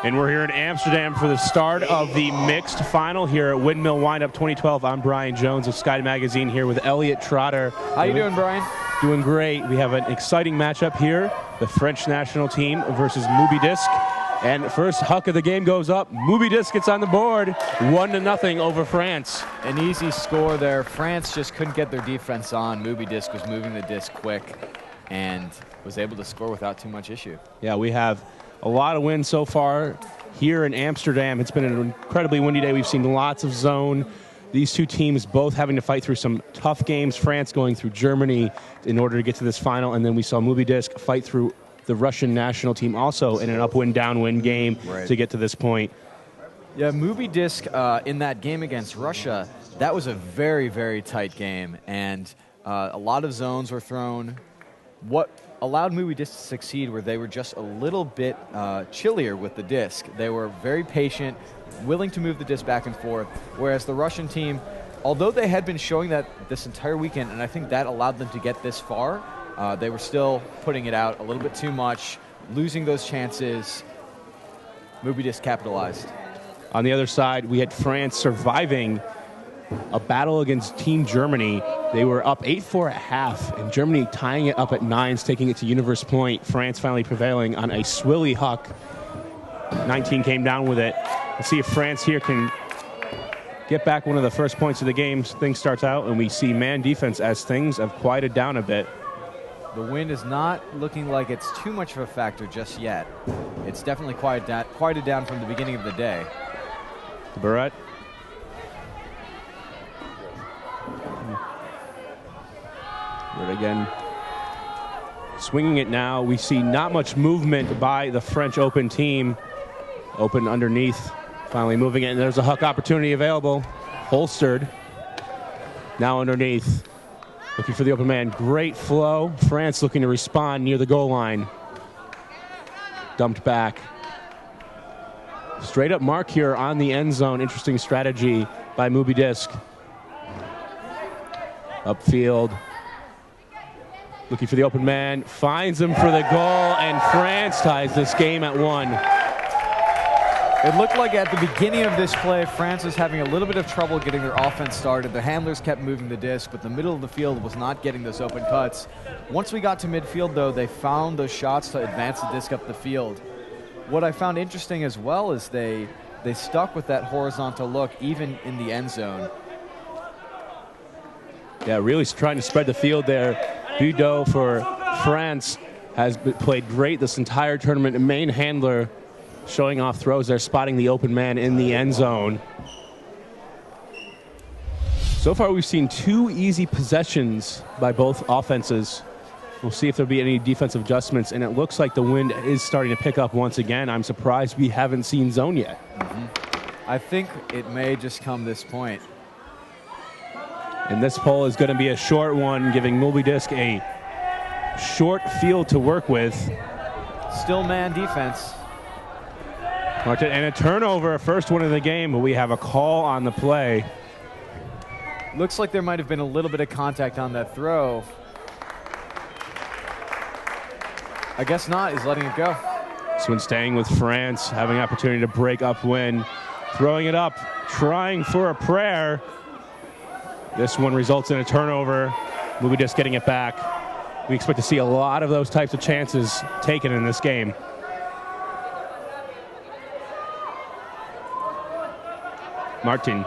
And we're here in Amsterdam for the start of the mixed final here at Windmill Windup 2012. I'm Bryan Jones of Sky Magazine here with Elliot, Trotter. How you doing, Bryan? Doing great. We have an exciting matchup here. The French national team versus Mubidisk. And first huck of the game goes up. Mubidisk gets on the board, 1-0 over France. An easy score there. France just couldn't get their defense on. Mubidisk was moving the disc quick and was able to score without too much issue. Yeah, we have a lot of wind so far here in Amsterdam. It's been an incredibly windy day. We've seen lots of zone. These two teams both having to fight through some tough games. France going through Germany in order to get to this final, and then we saw Mubidisk fight through the Russian national team also in an upwind, downwind game to get to this point. Yeah, Mubidisk in that game against Russia, that was a very, very tight game, and a lot of zones were thrown. What allowed Mubidisk to succeed were they were just a little bit chillier with the disc. They were very patient, willing to move the disc back and forth, whereas the Russian team, although they had been showing that this entire weekend, and I think that allowed them to get this far, they were still putting it out a little bit too much, losing those chances. Mubidisk capitalized. On the other side, we had France surviving a battle against Team Germany. They were up 8-4 at half, and Germany tying it up at 9s, taking it to universe point. France finally prevailing on a swilly huck. 19 came down with it. Let's see if France here can get back one of the first points of the game. Things starts out, and we see man defense as things have quieted down a bit. The wind is not looking like it's too much of a factor just yet. It's definitely quieted down from the beginning of the day. Barrett. But again, swinging it now. We see not much movement by the French Open team. Open underneath, finally moving it, and there's a huck opportunity available. Holstered. Now underneath. Looking for the open man. Great flow. France looking to respond near the goal line. Dumped back. Straight up mark here on the end zone. Interesting strategy by Mubidisk. Upfield. Looking for the open man. Finds him for the goal, and France ties this game at 1. It looked like at the beginning of this play, France was having a little bit of trouble getting their offense started. Their handlers kept moving the disc, but the middle of the field was not getting those open cuts. Once we got to midfield, though, they found those shots to advance the disc up the field. What I found interesting as well is they stuck with that horizontal look even in the end zone. Yeah, really trying to spread the field there. Budo for France has played great this entire tournament. A main handler showing off throws there, spotting the open man in the end zone. So far, we've seen 2 easy possessions by both offenses. We'll see if there'll be any defensive adjustments, and it looks like the wind is starting to pick up once again. I'm surprised we haven't seen zone yet. I think it may just come this point. And this pole is going to be a short one, giving Mubidisk a short field to work with. Still man defense. And a turnover, first one of the game, but we have a call on the play. Looks like there might have been a little bit of contact on that throw. I guess not. He's letting it go. This one staying with France, having an opportunity to break upwind. Throwing it up, trying for a prayer. This one results in a turnover. Mubidisk getting it back. We expect to see a lot of those types of chances taken in this game. Martin.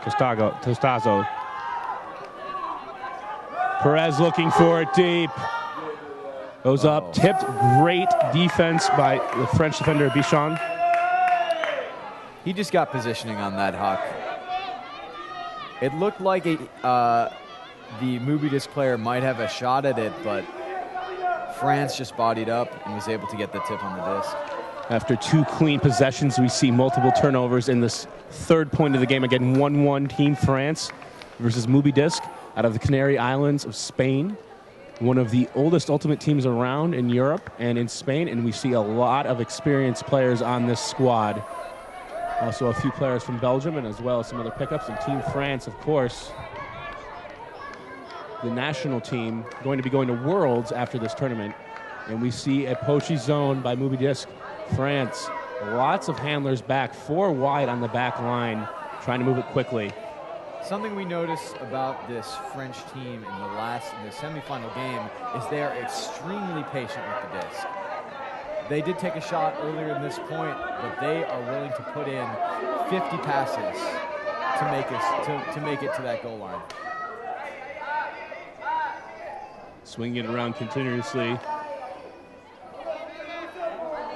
Tostazo. Perez looking for it deep. Goes up, tipped. Great defense by the French defender, Bichon. He just got positioning on that huck. It looked like the Mubidisk player might have a shot at it, but France just bodied up and was able to get the tip on the disc. After 2 clean possessions, we see multiple turnovers in this third point of the game. Again, 1-1 Team France versus Mubidisk out of the Canary Islands of Spain. One of the oldest Ultimate teams around in Europe and in Spain, and we see a lot of experienced players on this squad. Also a few players from Belgium and as well as some other pickups. And Team France, of course, the national team, going to be going to Worlds after this tournament. And we see a poachy zone by Mubidisk. France, lots of handlers back, 4 wide on the back line, trying to move it quickly. Something we notice about this French team in the semifinal game is they are extremely patient with the disc. They did take a shot earlier in this point, but they are willing to put in 50 passes to make it to that goal line. Swinging it around continuously.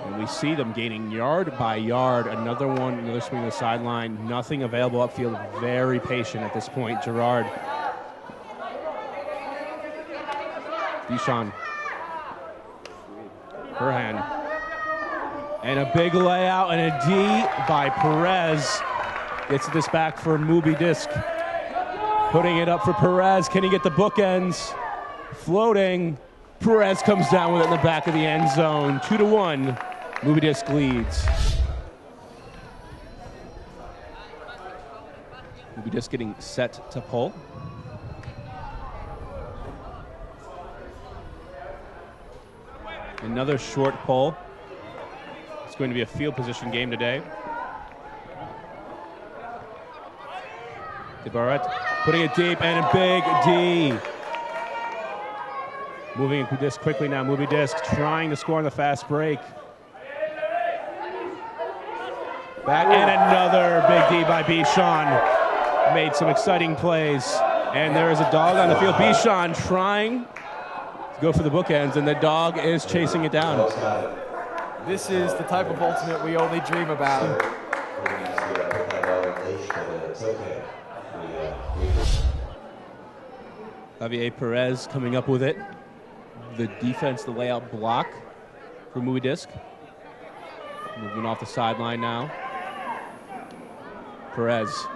And we see them gaining yard by yard. Another swing to the sideline. Nothing available upfield. Very patient at this point. Gerard. Bichon. Her hand. And a big layout and a D by Perez. Gets this back for Mubidisk. Putting it up for Perez. Can he get the bookends? Floating. Perez comes down with it in the back of the end zone. 2-1. Mubidisk leads. Mubidisk getting set to pull. Another short pull. It's going to be a field position game today. DeBarret putting it deep and a big D. Moving Mubidisk quickly now. Mubidisk trying to score on the fast break. Back and another big D by Bichon. Made some exciting plays. And there is a dog on the field. Bichon trying to go for the bookends, and the dog is chasing it down. This is the type of ultimate we only dream about. Javier Perez coming up with it. The defense, the layout block for Mubidisk. Moving off the sideline now. Perez.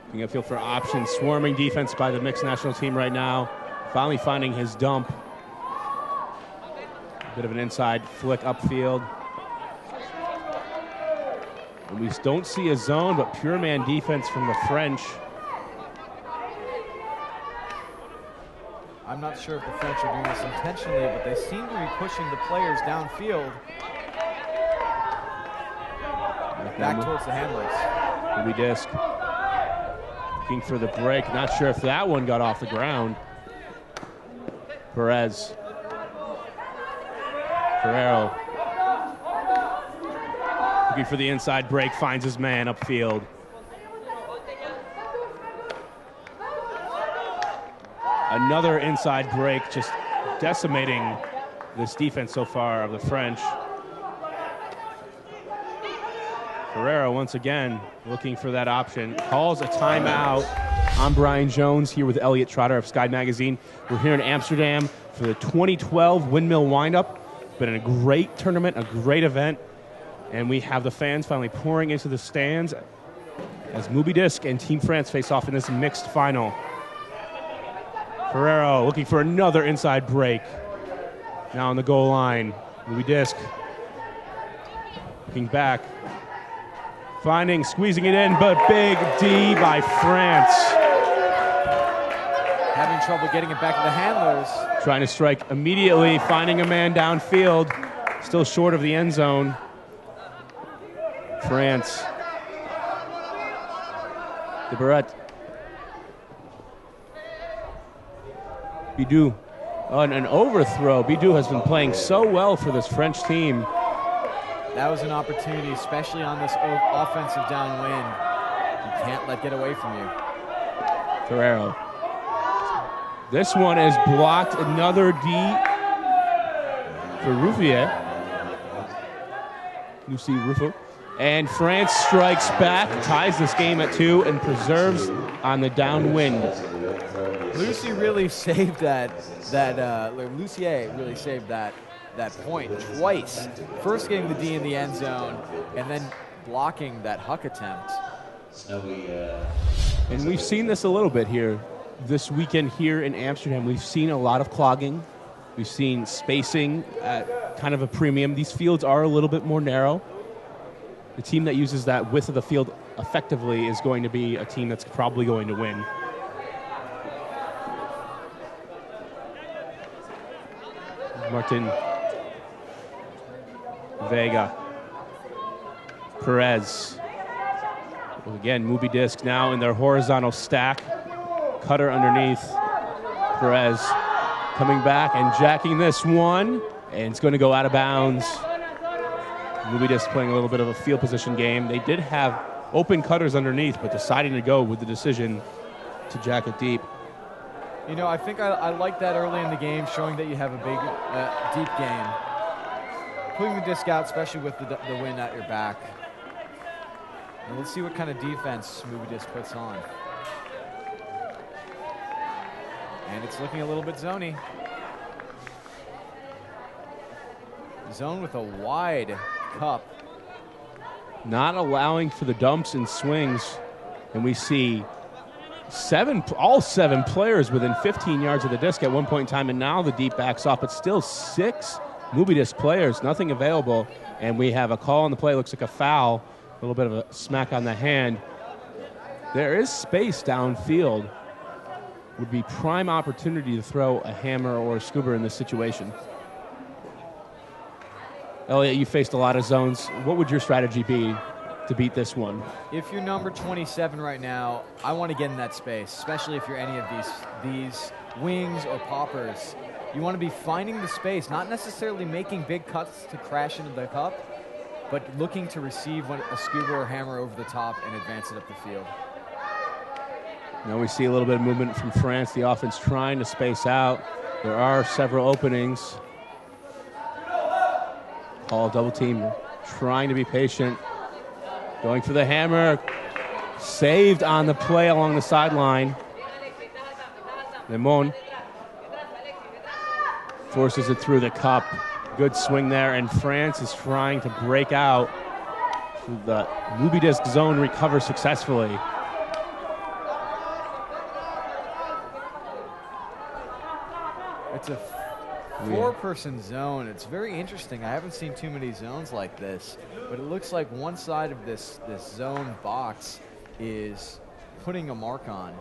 Looking upfield for options. Swarming defense by the mixed national team right now. Finally finding his dump. A bit of an inside flick upfield. And we don't see a zone, but pure man defense from the French. I'm not sure if the French are doing this intentionally, but they seem to be pushing the players downfield. Back towards the handlers. Mubidisk looking for the break. Not sure if that one got off the ground. Perez. Ferrero. Looking for the inside break. Finds his man upfield. Another inside break, just decimating this defense so far of the French. Ferrero once again looking for that option. Calls a timeout. I'm Bryan Jones here with Elliot Trotter of Sky Magazine. We're here in Amsterdam for the 2012 Windmill Windup. It's been a great tournament, a great event. And we have the fans finally pouring into the stands as Mubidisk and Team France face off in this mixed final. Ferrero looking for another inside break. Now on the goal line. Mubidisk looking back. Squeezing it in, but big D by France. Having trouble getting it back to the handlers. Trying to strike immediately, finding a man downfield. Still short of the end zone. France. DeBarret. Bidou on an overthrow. Bidou has been playing so well for this French team. That was an opportunity, especially on this offensive downwind. You can't let get away from you. Ferrero. This one is blocked. Another D for Ruffier. Lucy Ruffo. And France strikes back, ties this game at 2, and preserves on the downwind. Lucy really saved Lucier really saved that point twice. First getting the D in the end zone, and then blocking that huck attempt. And we've seen this a little bit here. This weekend here in Amsterdam, we've seen a lot of clogging. We've seen spacing at kind of a premium. These fields are a little bit more narrow. The team that uses that width of the field effectively is going to be a team that's probably going to win. Martin. Vega. Perez. Well, again, Mubidisk now in their horizontal stack. Cutter underneath. Perez coming back and jacking this one. And it's going to go out of bounds. Mubidisk playing a little bit of a field position game. They did have open cutters underneath, but deciding to go with the decision to jack it deep. You know, I think I like that early in the game, showing that you have a big, deep game. Putting the disc out, especially with the wind at your back. And let's see what kind of defense Mubidisk puts on. And it's looking a little bit zony. Zone with a wide cup. Not allowing for the dumps and swings. And we see all seven players within 15 yards of the disc at one point in time, and now the deep backs off, but still 6 Mubidisk players, nothing available. And we have a call on the play, looks like a foul, a little bit of a smack on the hand. There is space downfield. Would be prime opportunity to throw a hammer or a scuba in this situation. Elliot, you faced a lot of zones. What would your strategy be to beat this one? If you're number 27 right now, I want to get in that space, especially if you're any of these wings or poppers. You want to be finding the space, not necessarily making big cuts to crash into the cup, but looking to receive a scuba or hammer over the top and advance it up the field. Now we see a little bit of movement from France. The offense trying to space out. There are several openings. Call double team, trying to be patient. Going for the hammer. Saved on the play along the sideline. Lemon forces it through the cup. Good swing there, and France is trying to break out. The Mubidisk zone recovers successfully. It's a 4-person zone. It's very interesting. I haven't seen too many zones like this, but it looks like one side of this zone box is putting a mark on,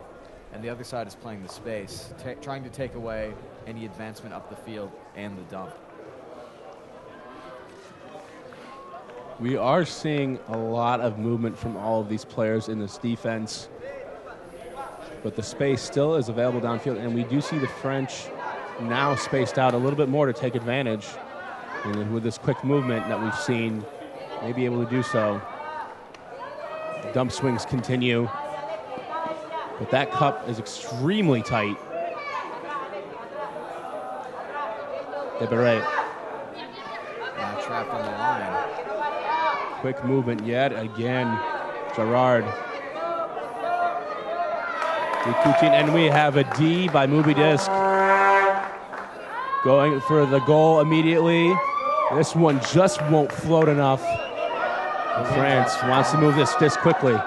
and the other side is playing the space, trying to take away any advancement up the field and the dump. We are seeing a lot of movement from all of these players in this defense, but the space still is available downfield, and we do see the French now spaced out a little bit more to take advantage. And with this quick movement that we've seen, may be able to do so. The dump swings continue, but that cup is extremely tight. Deberet. Trapped on the line. Quick movement yet again. Gerard. And we have a D by Mubidisk. Going for the goal immediately. This one just won't float enough. And France wants to move this quickly.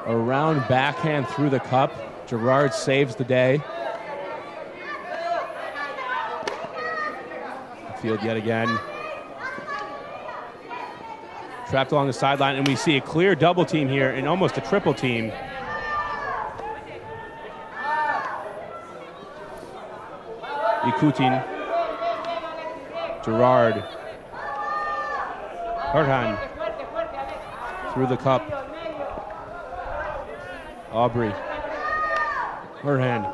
Around backhand through the cup. Gerard saves the day. Field yet again. Trapped along the sideline, and we see a clear double team here and almost a triple team. Ikutin, Gerard, Harhan, through the cup, Aubrey, Harhan,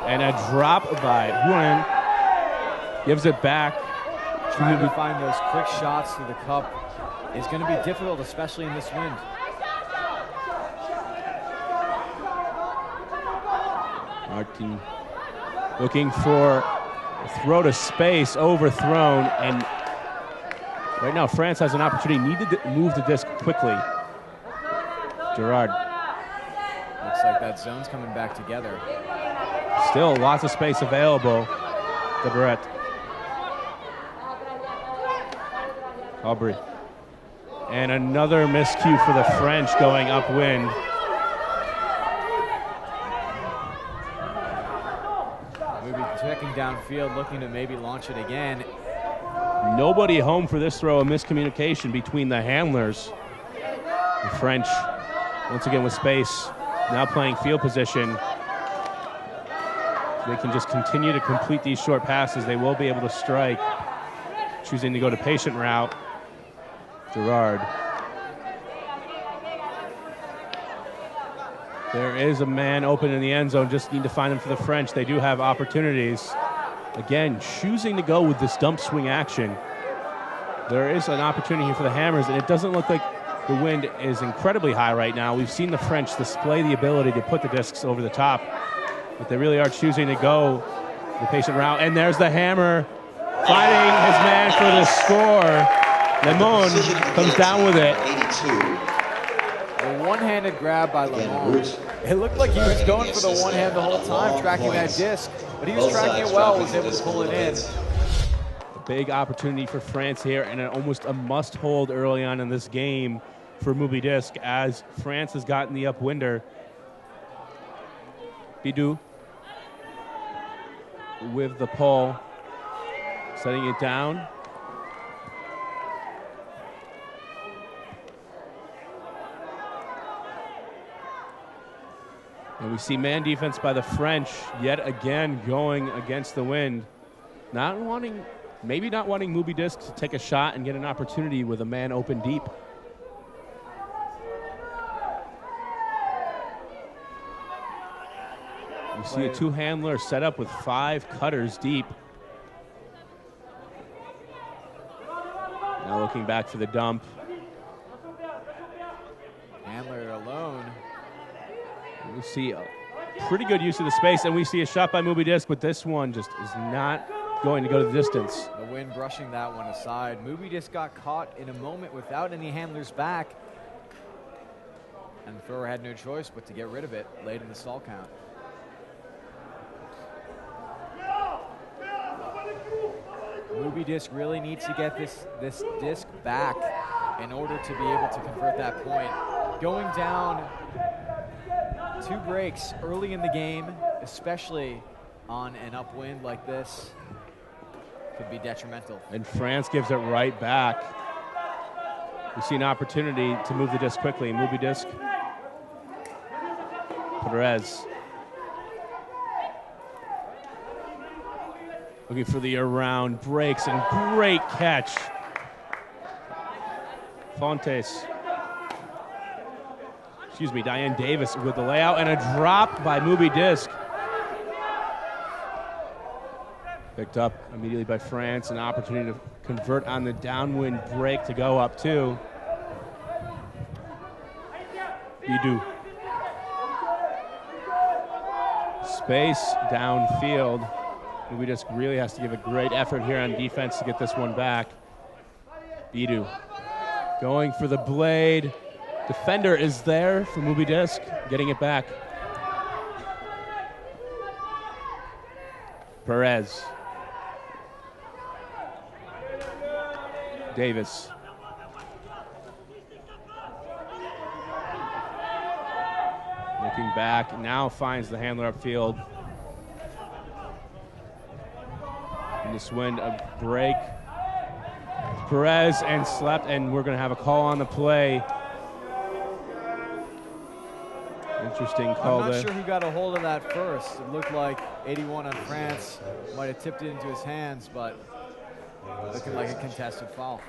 and a drop by Juan, gives it back. Trying to find those quick shots through the cup is going to be difficult, especially in this wind. Martin looking for a throw to space, overthrown, and right now France has an opportunity, needed to move the disc quickly. Gerard. Looks like that zone's coming back together. Still lots of space available. Deberet. Aubrey. And another miscue for the French going upwind. Checking downfield, looking to maybe launch it again. Nobody home for this throw, a miscommunication between the handlers. The French, once again with space, now playing field position. They can just continue to complete these short passes. They will be able to strike. Choosing to go to patient route. Gerard. There is a man open in the end zone. Just need to find him for the French. They do have opportunities. Again, choosing to go with this dump swing action. There is an opportunity here for the Hammers, and it doesn't look like the wind is incredibly high right now. We've seen the French display the ability to put the discs over the top, but they really are choosing to go the patient route. And there's the Hammer finding his man for the score. Lemon comes down with it. A one-handed grab by Lemon. It looked like he was going for the one hand the whole time, tracking that disc, but he was tracking it well, was able to pull it in. A big opportunity for France here, and almost a must-hold early on in this game for Mubidisk as France has gotten the upwinder. Bidou with the pull, setting it down. And we see man defense by the French yet again going against the wind. Maybe not wanting Mubidisk to take a shot and get an opportunity with a man open deep. We see a two-handler set up with 5 cutters deep. Now looking back for the dump. Handler alone. We see a pretty good use of the space, and we see a shot by Mubidisk, but this one just is not going to go to the distance. The wind brushing that one aside. Mubidisk got caught in a moment without any handlers back, and the thrower had no choice but to get rid of it late in the stall count. Mubidisk really needs to get this disc back in order to be able to convert that point. Going down 2 breaks early in the game, especially on an upwind like this, could be detrimental. And France gives it right back. We see an opportunity to move the disc quickly. Mubidisk. Perez. Looking for the around, breaks, and great catch. Diane Davis with the layout, and a drop by Mubidisk. Picked up immediately by France, an opportunity to convert on the downwind break to go up 2. Bidou. Space downfield. Mubidisk really has to give a great effort here on defense to get this one back. Bidou going for the blade. Defender is there for Mubidisk, getting it back. Perez. Davis. Looking back, now finds the handler upfield. In this wind, a break. Perez and slept, and we're going to have a call on the play. Interesting call there. I'm not sure who got a hold of that first. It looked like 81 on France might have tipped it into his hands, but looking like a contested foul.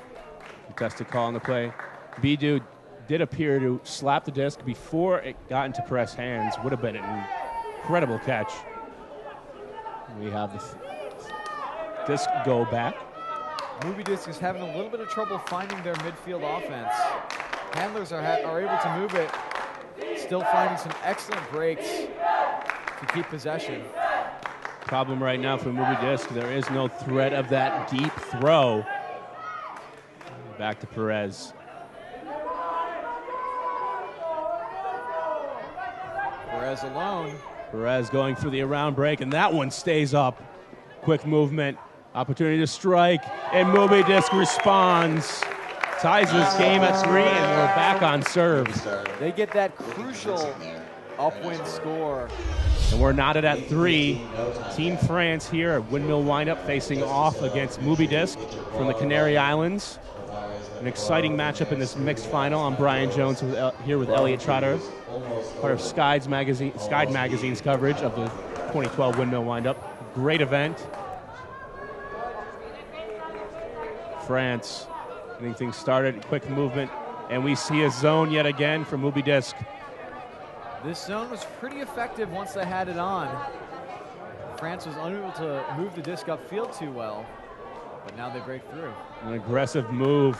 Contested call on the play. Bidou did appear to slap the disc before it got into Perez's hands. Would have been an incredible catch. We have the disc go back. Mubidisk is having a little bit of trouble finding their midfield offense. Handlers are able to move it, still finding some excellent breaks to keep possession. Problem right now for Mubidisk, there is no threat of that deep throw. Back to Perez. Perez alone. Perez going for the around break, and that one stays up. Quick movement, opportunity to strike, and Mubidisk responds. Ties this game at 3, and we're back on serve. They get that crucial upwind score. And we're knotted at 3. Team France here at Windmill Windup facing off against Mubidisk from the Canary Islands. An exciting matchup in this mixed final. I'm Bryan Jones here with Elliot Trotter, part of Sky's Magazine's coverage of the 2012 Windmill Windup. Great event. France getting things started, quick movement, and we see a zone yet again from Mubidisk. This zone was pretty effective once they had it on. France was unable to move the disc upfield too well, but now they break through. An aggressive move.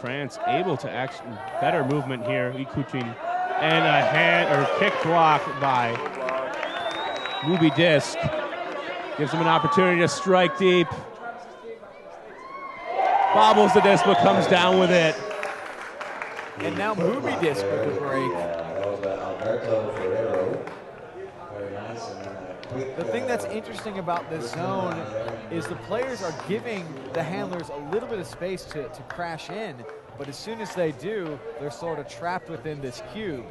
France able to actually better movement here. Ikuchin, and a hand or kick block by Mubidisk. Gives him an opportunity to strike deep. Bobbles the disc, but comes down with it. And now Mubidisk with the break. The thing that's interesting about this zone is the players are giving the handlers a little bit of space to crash in, but as soon as they do, they're sort of trapped within this cube.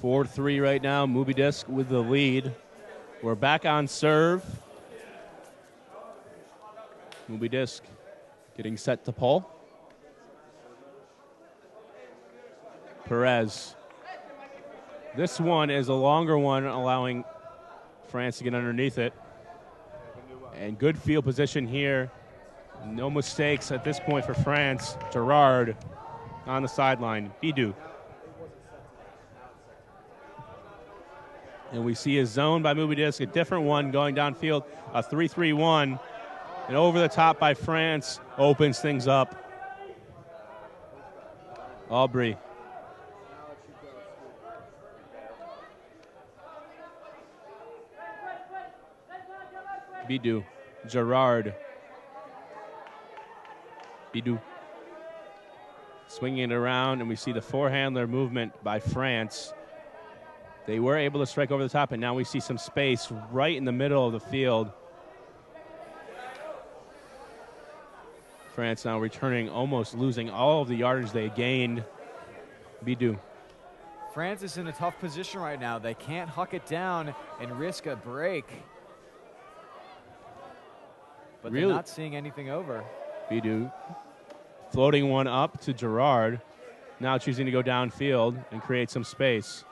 4-3 right now, Mubidisk with the lead. We're back on serve. Mubidisk getting set to pull. Perez. This one is a longer one, allowing France to get underneath it. And good field position here. No mistakes at this point for France. Gerard on the sideline. Bidou. And we see a zone by Mubidisk, a different one going downfield, a 3-3-1. And over the top by France opens things up. Aubry. Bidou. Gerard. Bidou. Swinging it around, and we see the four-handler movement by France. They were able to strike over the top, and now we see some space right in the middle of the field. France now returning, almost losing all of the yardage they gained. Bidou. France is in a tough position right now. They can't huck it down and risk a break. But really, they're not seeing anything over. Bidou floating one up to Gerard. Now choosing to go downfield and create some space.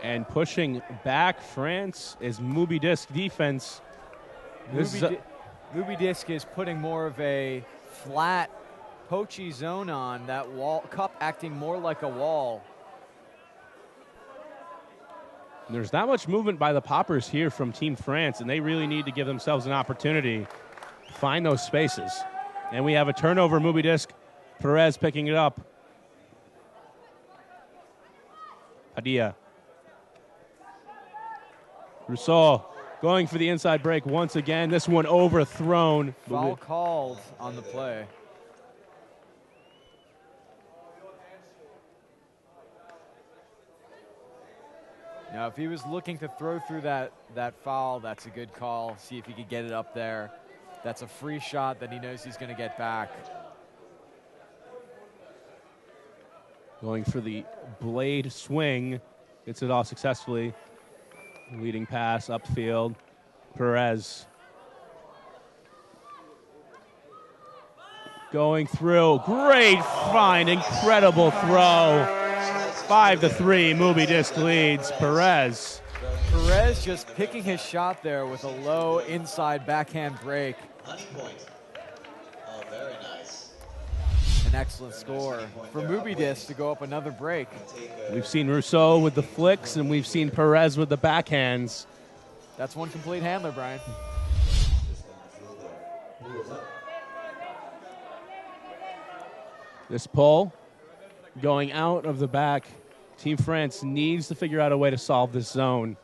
And pushing back France is Mubidisk defense. Mubidisk is putting more of a flat, poachy zone on that wall, cup acting more like a wall. There's not much movement by the poppers here from Team France, and they really need to give themselves an opportunity to find those spaces. And we have a turnover, Mubidisk. Perez picking it up. Padilla. Rousseau going for the inside break once again. This one overthrown. Foul called on the play. Now, if he was looking to throw through that foul, that's a good call. See if he could get it up there. That's a free shot that he knows he's going to get back. Going for the blade swing. Gets it off successfully. Leading pass upfield. Perez. Going through. Great find. Incredible throw. 5-3, Mubidisk leads. Perez. Perez just picking his shot there with a low inside backhand break. Oh, very nice. An excellent score for Mubidisk to go up another break. We've seen Rousseau with the flicks, and we've seen Perez with the backhands. That's one complete handler, Bryan. This pull going out of the back. Team France needs to figure out a way to solve this zone.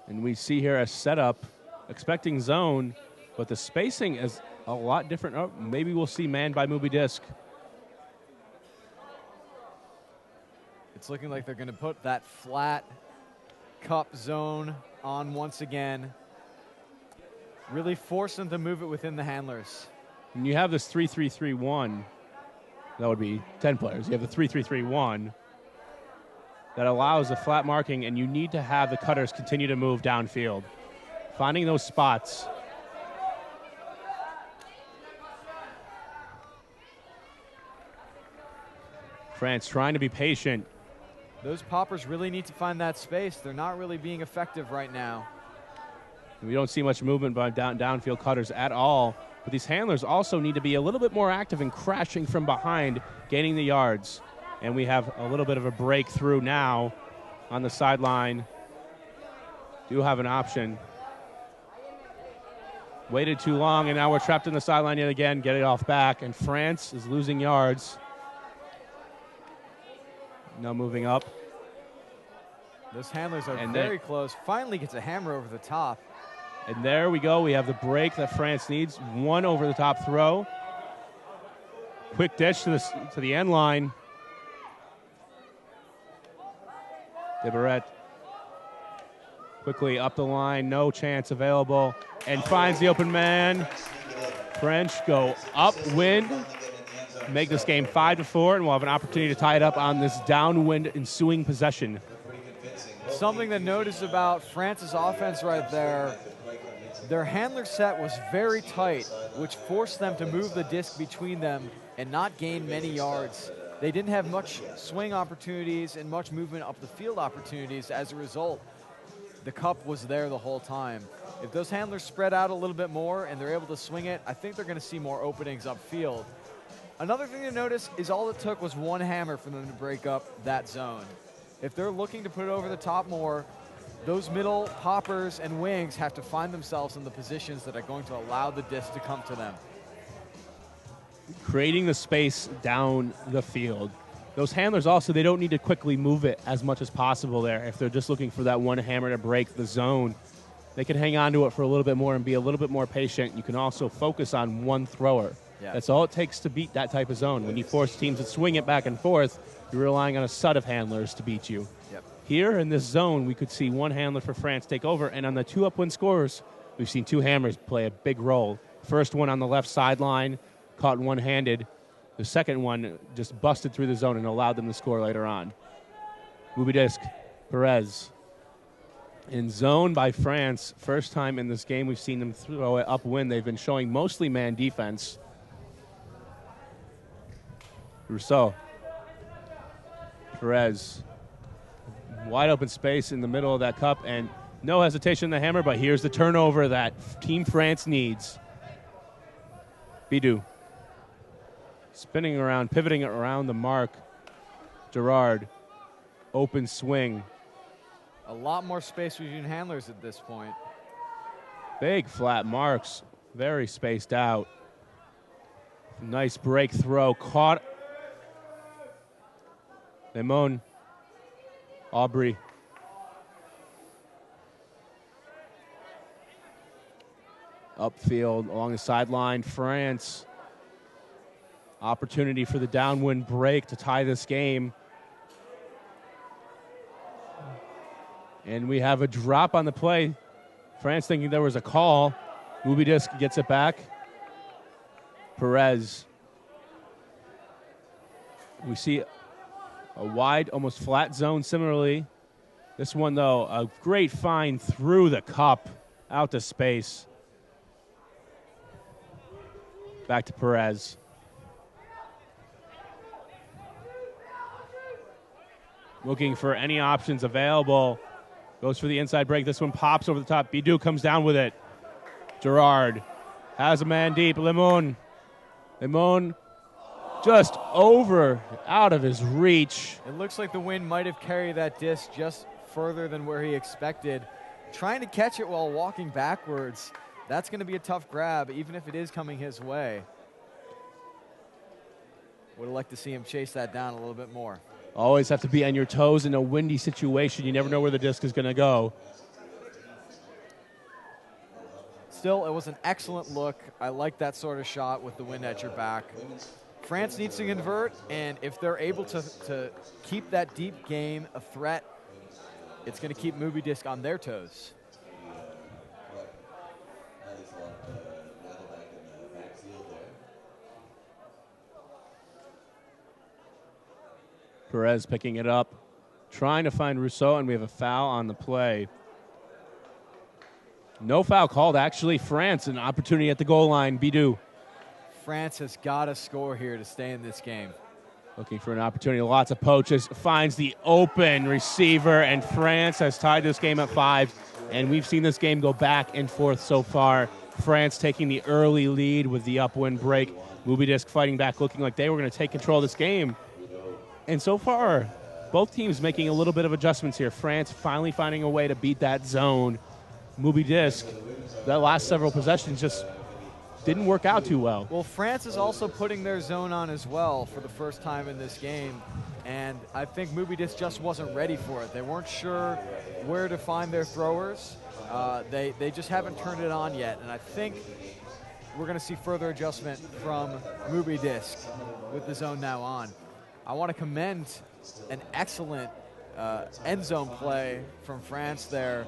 And we see here a setup, expecting zone, but the spacing is a lot different. Oh, maybe we'll see man by Mubidisk. It's looking like they're going to put that flat cup zone on once again. Really force them to move it within the handlers. And you have this 3-3-3-1. That would be 10 players. You have the 3-3-3-1 that allows the flat marking, and you need to have the cutters continue to move downfield. Finding those spots. France trying to be patient. Those poppers really need to find that space. They're not really being effective right now. We don't see much movement by downfield cutters at all. But these handlers also need to be a little bit more active in crashing from behind, gaining the yards. And we have a little bit of a breakthrough now on the sideline. Do have an option. Waited too long, and now we're trapped in the sideline yet again. Get it off back, and France is losing yards. Now moving up. Those handlers are very close. Finally gets a hammer over the top. And there we go. We have the break that France needs. One over-the-top throw. Quick dish to the end line. DeBarret quickly up the line. No chance available. And finds the open man. French go upwind. Make this game 5-4, and we'll have an opportunity to tie it up on this downwind ensuing possession. Something to notice about France's offense right there, their handler set was very tight, which forced them to move the disc between them and not gain many yards. They didn't have much swing opportunities and much movement up the field opportunities. As a result, the cup was there the whole time. If those handlers spread out a little bit more and they're able to swing it, I think they're going to see more openings upfield. Another thing to notice is all it took was one hammer for them to break up that zone. If they're looking to put it over the top more, those middle poppers and wings have to find themselves in the positions that are going to allow the disc to come to them. Creating the space down the field. Those handlers also, they don't need to quickly move it as much as possible there. If they're just looking for that one hammer to break the zone, they can hang on to it for a little bit more and be a little bit more patient. You can also focus on one thrower. Yeah. That's all it takes to beat that type of zone. When you force teams to swing it back and forth, you're relying on a set of handlers to beat you. Yep. Here in this zone, we could see one handler for France take over, and on the two upwind scores, we've seen two hammers play a big role. First one on the left sideline, caught one-handed. The second one just busted through the zone and allowed them to score later on. Mubidisk, Perez. In zone by France, first time in this game we've seen them throw it upwind. They've been showing mostly man defense. Rousseau. Perez. Wide open space in the middle of that cup, and no hesitation in the hammer, but here's the turnover that Team France needs. Bidou. Spinning around, pivoting around the mark. Gerard. Open swing. A lot more space between handlers at this point. Big flat marks. Very spaced out. Nice break throw. Caught. Lemon. Aubrey. Upfield along the sideline. France. Opportunity for the downwind break to tie this game. And we have a drop on the play. France thinking there was a call. Mubidisk gets it back. Perez. We see a wide, almost flat zone similarly. This one, though, a great find through the cup, out to space. Back to Perez. Looking for any options available. Goes for the inside break. This one pops over the top. Bidou comes down with it. Gerard has a man deep. Lemon just over, out of his reach. It looks like the wind might have carried that disc just further than where he expected. Trying to catch it while walking backwards, that's going to be a tough grab, even if it is coming his way. Would have liked to see him chase that down a little bit more. Always have to be on your toes in a windy situation. You never know where the disc is going to go. Still, it was an excellent look. I like that sort of shot with the wind at your back. France needs to convert, and if they're able to keep that deep game a threat, it's going to keep Mubidisk on their toes. Perez picking it up, trying to find Rousseau, and we have a foul on the play. No foul called, actually. France, an opportunity at the goal line. Bidou. France has got to score here to stay in this game. Looking for an opportunity. Lots of poaches. Finds the open receiver, and France has tied this game at 5. And we've seen this game go back and forth so far. France taking the early lead with the upwind break. Mubidisk fighting back, looking like they were going to take control of this game. And so far, both teams making a little bit of adjustments here. France finally finding a way to beat that zone. Mubidisk, that last several possessions just didn't work out too well. Well, France is also putting their zone on as well for the first time in this game. And I think Mubidisk just wasn't ready for it. They weren't sure where to find their throwers. They just haven't turned it on yet. And I think we're going to see further adjustment from Mubidisk with the zone now on. I want to commend an excellent end zone play from France there,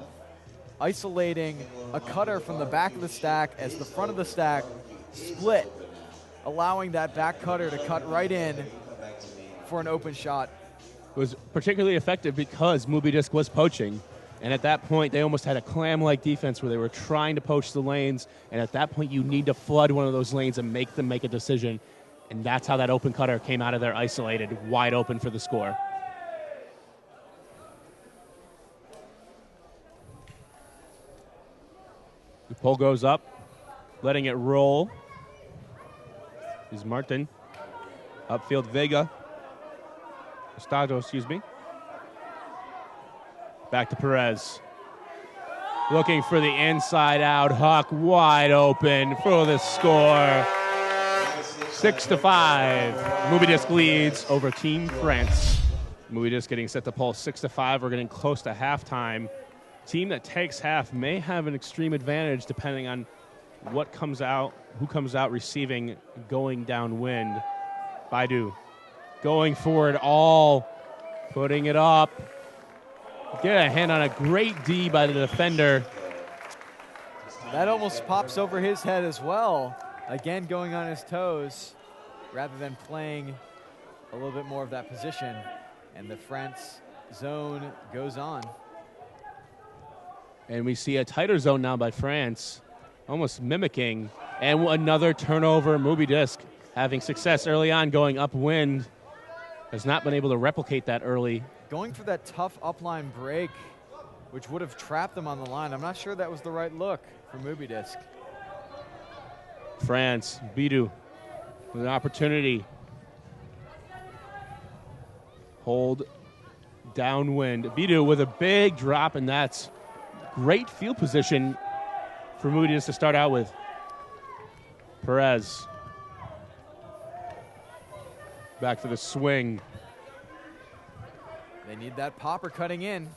isolating a cutter from the back of the stack as the front of the stack split, allowing that back cutter to cut right in for an open shot. It was particularly effective because Mubidisk was poaching. And at that point, they almost had a clam-like defense where they were trying to poach the lanes. And at that point, you need to flood one of those lanes and make them make a decision. And that's how that open cutter came out of there isolated, wide open for the score. The pole goes up, letting it roll. Is Martin. Upfield, Vega. Estado, excuse me. Back to Perez. Looking for the inside-out Huck, wide open for the score. 6-5. Mubidisk leads over Team France. Mubidisk getting set to pull 6-5. We're getting close to halftime. Team that takes half may have an extreme advantage depending on what comes out, who comes out receiving going downwind. Baidu going for it all, putting it up. Get a hand on a great D by the defender. That almost pops over his head as well. Again, going on his toes rather than playing a little bit more of that position. And the France zone goes on. And we see a tighter zone now by France, almost mimicking. And another turnover. Mubidisk having success early on going upwind. Has not been able to replicate that early. Going for that tough upline break, which would have trapped them on the line. I'm not sure that was the right look for Mubidisk. France, Bidou with an opportunity. Hold downwind. Bidou with a big drop, and that's great field position for Mubidisk to start out with. Perez. Back for the swing. They need that popper cutting in.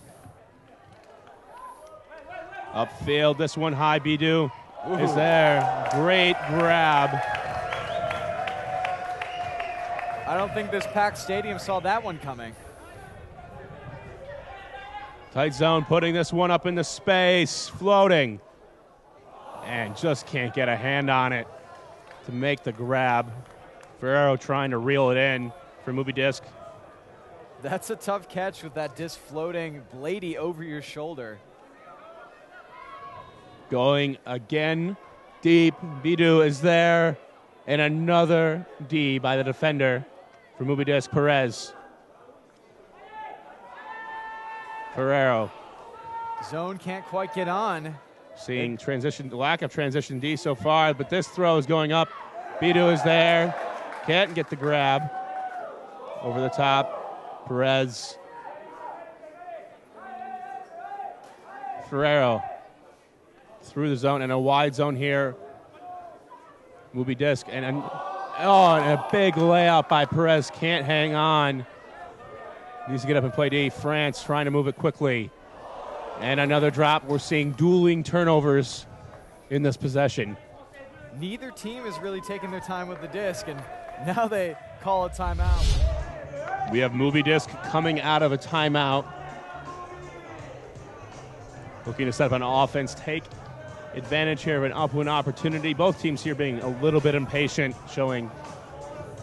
Upfield, this one high. Bidou is there. Great grab. I don't think this packed stadium saw that one coming. Tight zone, putting this one up into space, floating. And just can't get a hand on it to make the grab. Ferrero trying to reel it in for Mubidisk. That's a tough catch with that disc floating bladey over your shoulder. Going again deep. Bidou is there. And another D by the defender for Mubidisk. Perez. Ferrero. Zone can't quite get on. Seeing transition, lack of transition D so far, but this throw is going up. Bidou is there. Can't get the grab. Over the top. Perez. Ferrero. Through the zone and a wide zone here. Mubidisk and a big layup by Perez. Can't hang on. Needs to get up and play D. France trying to move it quickly. And another drop. We're seeing dueling turnovers in this possession. Neither team is really taking their time with the disc, and now they call a timeout. We have Mubidisk coming out of a timeout. Looking to set up an offense, take advantage here of an upwind opportunity. Both teams here being a little bit impatient, showing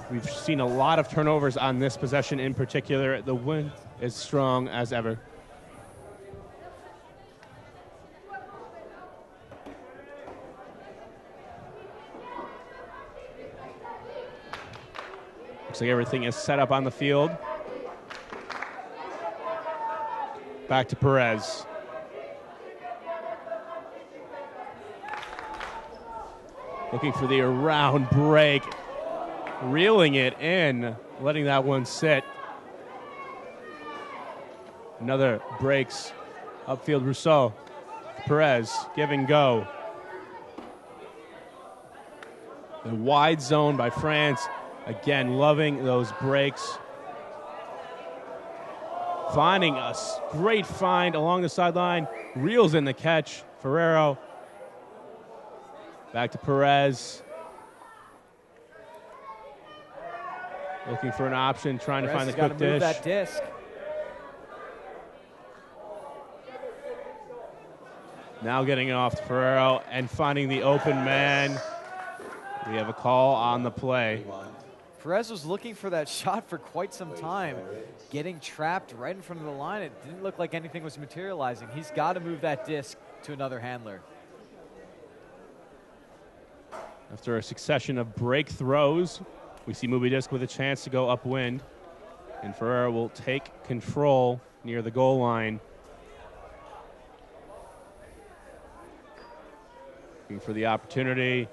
We've seen a lot of turnovers on this possession in particular. The wind is strong as ever. Looks like everything is set up on the field. Back to Perez. Looking for the around break. Reeling it in, letting that one sit. Another breaks. Upfield Rousseau. Perez, give and go. The wide zone by France. Again, loving those breaks. Finding a great find along the sideline. Reels in the catch. Ferrero. Back to Perez. Looking for an option, trying to find the quick dish. That disc. Now getting it off to Ferrero and finding the open man. We have a call on the play. Perez was looking for that shot for quite some time, getting trapped right in front of the line. It didn't look like anything was materializing. He's got to move that disc to another handler. After a succession of break throws, we see Mubidisk with a chance to go upwind, and Ferrero will take control near the goal line. Looking for the opportunity,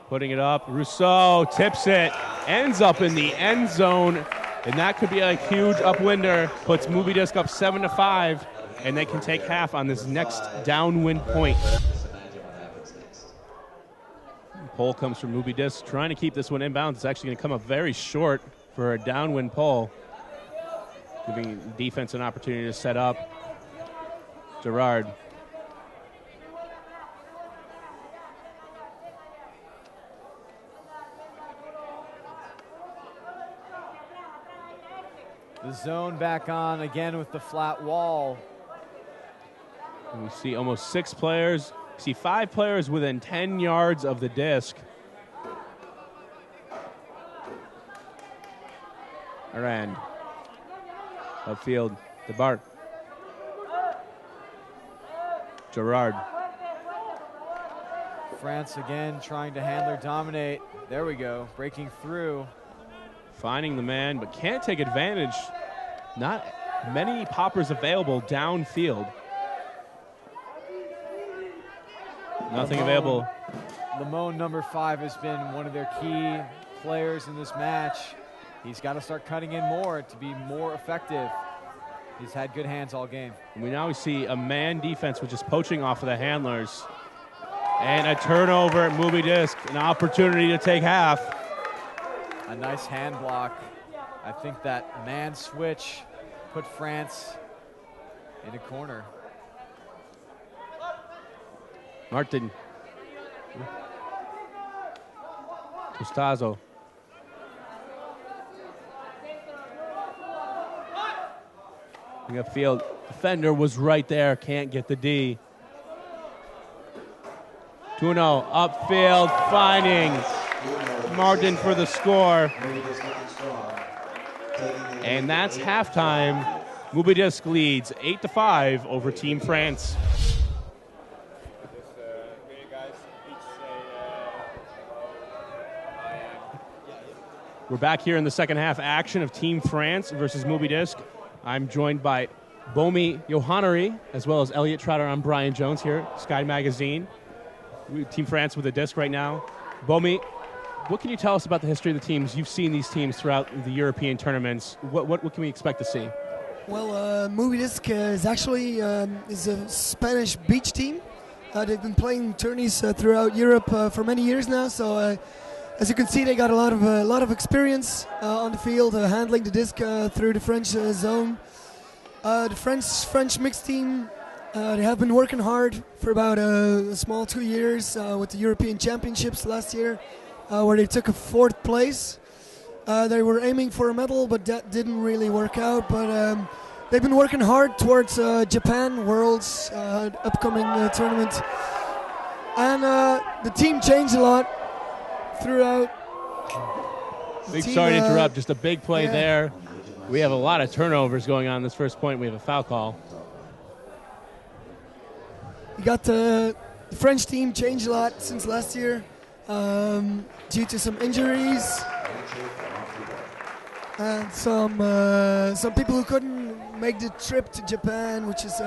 putting it up. Rousseau tips it, ends up in the end zone, and that could be a huge upwinder. Puts Mubidisk up 7-5, and they can take half on this next downwind point. Pole comes from Mubidisk, trying to keep this one inbounds. It's actually going to come up very short for a downwind pole, giving defense an opportunity to set up. Gerard. The zone back on again with the flat wall. And we see almost 6 players. We see 5 players within 10 yards of the disc. Arand. Upfield. DeBart. Gerard. France again trying to handler dominate. There we go, breaking through. Finding the man, but can't take advantage. Not many poppers available downfield. Nothing available. Lamone, number 5, has been one of their key players in this match. He's got to start cutting in more to be more effective. He's had good hands all game. And we now see a man defense, which is poaching off of the handlers. And a turnover at Mubidisk, an opportunity to take half. A nice hand block. I think that man switch put France in a corner. Martin. Gustazo. Upfield. Defender was right there. Can't get the D. 2-0. Upfield. Finding Martin for the score. And that's halftime. Mubidisk leads 8-5 over Team France. We're back here in the second half action of Team France versus Mubidisk. I'm joined by Bomi Yohanari, as well as Elliot, Trotter. I'm Bryan Jones here, Sky Magazine. Team France with a disc right now. Bomi, what can you tell us about the history of the teams? You've seen these teams throughout the European tournaments. What can we expect to see? Well, Mubidisk is actually is a Spanish beach team. They've been playing tourneys throughout Europe for many years now. So, as you can see, they got a lot of experience on the field, handling the disc through the French zone. The French mixed team, they have been working hard for about a small 2 years with the European Championships last year, where they took a 4th place. They were aiming for a medal, but that didn't really work out. But they've been working hard towards Japan Worlds upcoming tournament. And the team changed a lot throughout Big team, sorry to interrupt. Just a big play yeah. there. We have a lot of turnovers going on in this first point. We have a foul call. You got the French team changed a lot since last year due to some injuries and some people who couldn't make the trip to Japan, which is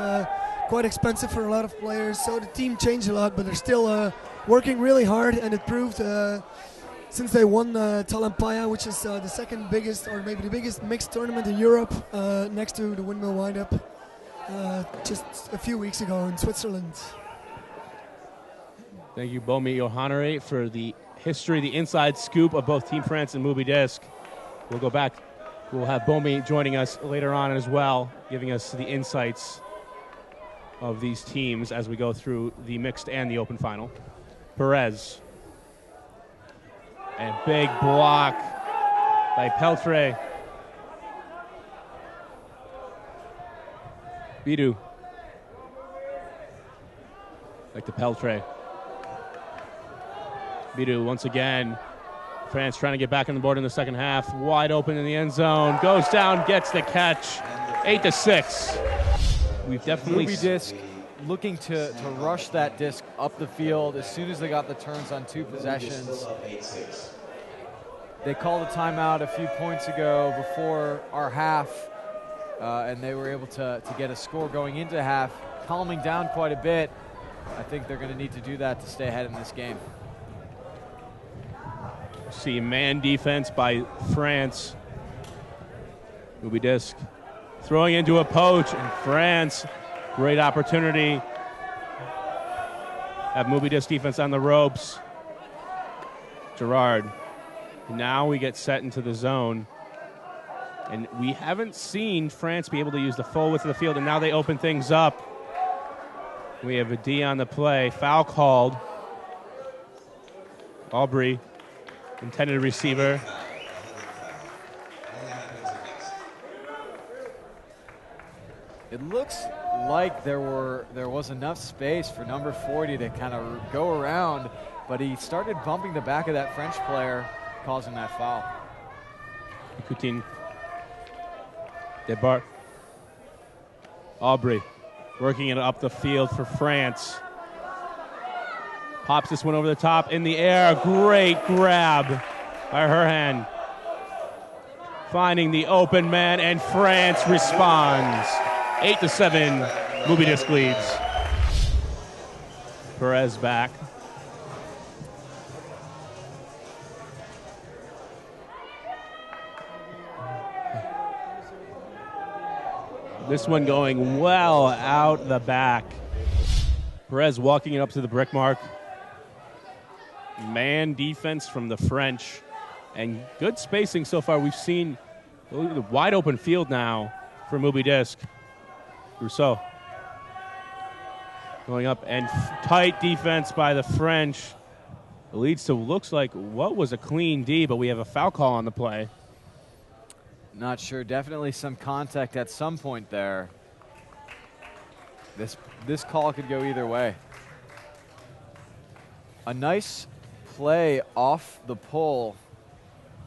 quite expensive for a lot of players. So the team changed a lot, but they're still working really hard, and it proved since they won Talampaya, which is the second biggest or maybe the biggest mixed tournament in Europe, next to the Windmill Windup, just a few weeks ago in Switzerland. Thank you, Bomi Yohanare, for the history, the inside scoop of both Team France and Mubidisk. We'll go back. We'll have Bomi joining us later on as well, giving us the insights of these teams as we go through the mixed and the open final. Perez. And big block by Peltre. Bidou. Back to Peltre. Bidou once again. France trying to get back on the board in the second half. Wide open in the end zone. Goes down, gets the catch. 8-6. We've definitely... Mubidisk looking to rush that disc up the field as soon as they got the turns on two possessions. They called a timeout a few points ago before our half, and they were able to get a score going into half, calming down quite a bit. I think they're going to need to do that to stay ahead in this game. See man defense by France. Mubidisk throwing into a poach, and France, great opportunity. Have Mubidisk defense on the ropes. Gerard. Now we get set into the zone. And we haven't seen France be able to use the full width of the field, and now they open things up. We have a D on the play. Foul called. Aubrey, intended receiver. It looks like there was enough space for number 40 to kind of go around, but he started bumping the back of that French player, causing that foul. Coutin. Debar. Aubrey working it up the field for France. Pops this one over the top in the air. Great grab by Herhan. Finding the open man, and France responds. 8-7, Mubidisk leads. Perez back. This one going well out the back. Perez walking it up to the brick mark. Man defense from the French. And good spacing so far. We've seen the wide open field now for Mubidisk. Rousseau going up, and tight defense by the French. It leads to looks like what was a clean D, but we have a foul call on the play. Not sure. Definitely some contact at some point there. This call could go either way. A nice play off the pull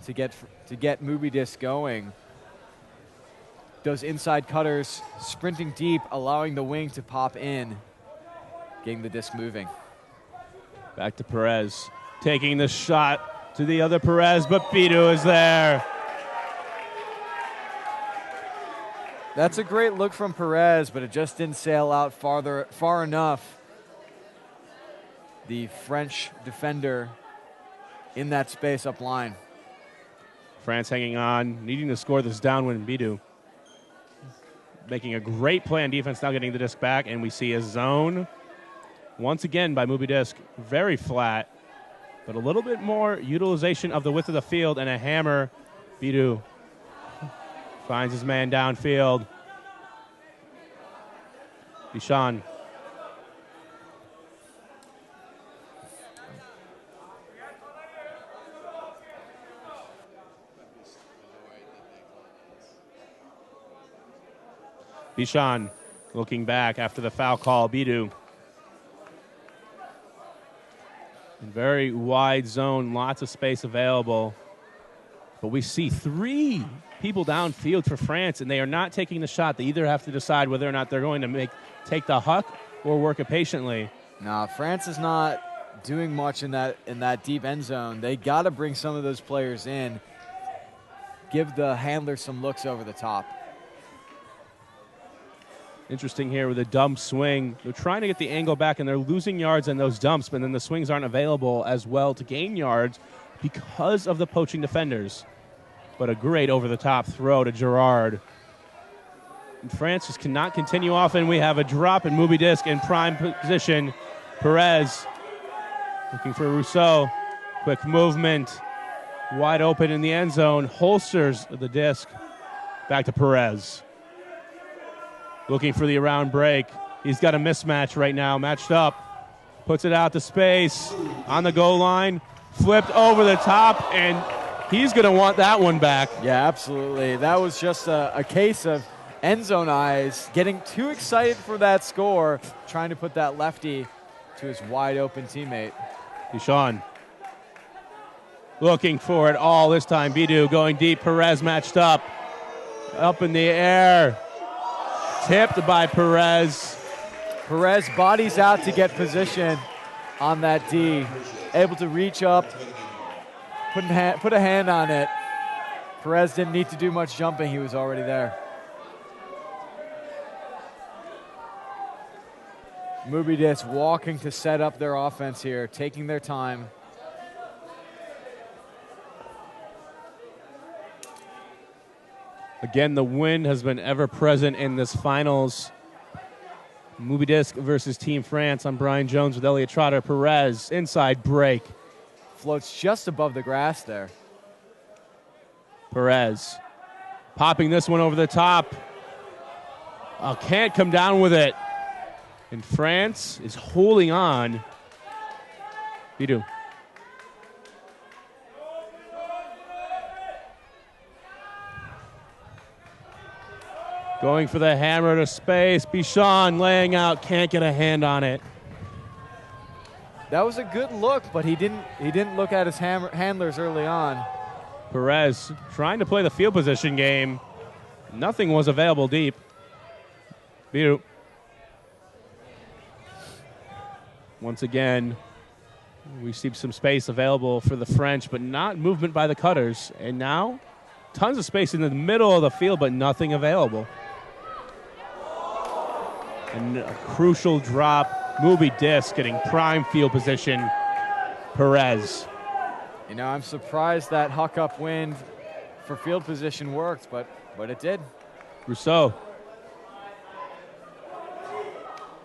to get Mubidisk going. Those inside cutters sprinting deep, allowing the wing to pop in, getting the disc moving. Back to Perez, taking the shot to the other Perez, but Bidou is there. That's a great look from Perez, but it just didn't sail out far enough. The French defender in that space up line. France hanging on, needing to score this downwind. Bidou making a great play on defense, now getting the disc back, and we see a zone once again by Mubidisk. Very flat, but a little bit more utilization of the width of the field, and a hammer. Bidou finds his man downfield. Bishan. Bishan looking back after the foul call. Bidou. Very wide zone, lots of space available But we see 3 people downfield for France, and they are not taking the shot. They either have to decide whether or not they're going to take the huck or work it patiently. Nah, France is not doing much in that deep end zone. They got to bring some of those players in, give the handlers some looks over the top. Interesting here with a dump swing. They're trying to get the angle back, and they're losing yards in those dumps, but then the swings aren't available as well to gain yards because of the poaching defenders. But a great over-the-top throw to Gerard. And France just cannot continue off, and we have a drop in Mubidisk in prime position. Perez looking for Rousseau. Quick movement. Wide open in the end zone. Holsters the disc. Back to Perez. Looking for the around break. He's got a mismatch right now, matched up. Puts it out to space. On the goal line. Flipped over the top, and he's going to want that one back. Yeah, absolutely. That was just a case of end zone eyes, getting too excited for that score, trying to put that lefty to his wide open teammate. Deshaun looking for it all this time. Bidu going deep. Perez matched up. Up in the air. Tipped by Perez. Perez bodies out to get position on that D. Able to reach up, put a hand on it. Perez didn't need to do much jumping. He was already there. Mubidisk walking to set up their offense here, taking their time. Again, the wind has been ever present in this finals. Mubidisk versus Team France. I'm Bryan Jones with Elliot Trotter. Perez, inside break. Floats just above the grass there. Perez popping this one over the top. Can't come down with it. And France is holding on. Bidu. Going for the hammer to space. Bichon laying out, can't get a hand on it. That was a good look, but he didn't look at his handlers early on. Perez trying to play the field position game. Nothing was available deep. Bidu. Once again, we see some space available for the French, but not movement by the cutters. And now, tons of space in the middle of the field, but nothing available. And a crucial drop. Mubidisk getting prime field position. Perez. You know, I'm surprised that huck up wind for field position worked, but it did. Rousseau.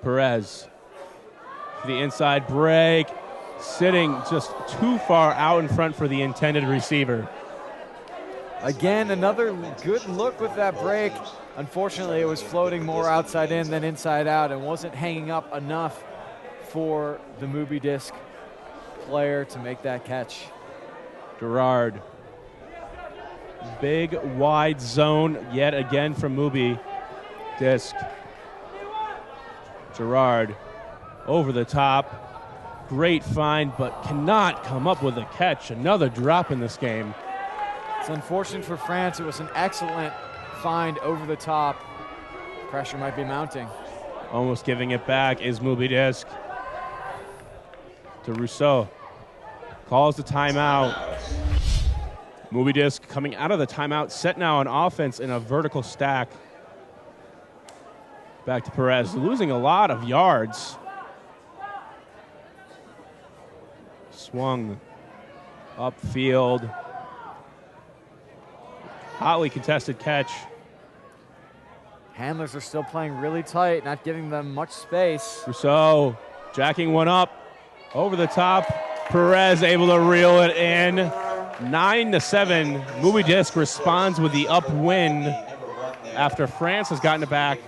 Perez. The inside break. Sitting just too far out in front for the intended receiver. Again, another good look with that break. Unfortunately, it was floating more outside in than inside out and wasn't hanging up enough for the Mubidisk player to make that catch. Gerard. Big, wide zone yet again from Mubidisk. Gerard over the top. Great find, but cannot come up with a catch. Another drop in this game. It's unfortunate for France. It was an excellent find over the top. Pressure might be mounting. Almost giving it back is Mubidisk. To Rousseau. Calls the timeout. Mubidisk coming out of the timeout, set now on offense in a vertical stack. Back to Perez, losing a lot of yards. Swung upfield. Hotly contested catch. Handlers are still playing really tight, not giving them much space. Rousseau jacking one up over the top. Perez able to reel it in. 9-7. Mubidisk responds with the upwind after France has gotten it back.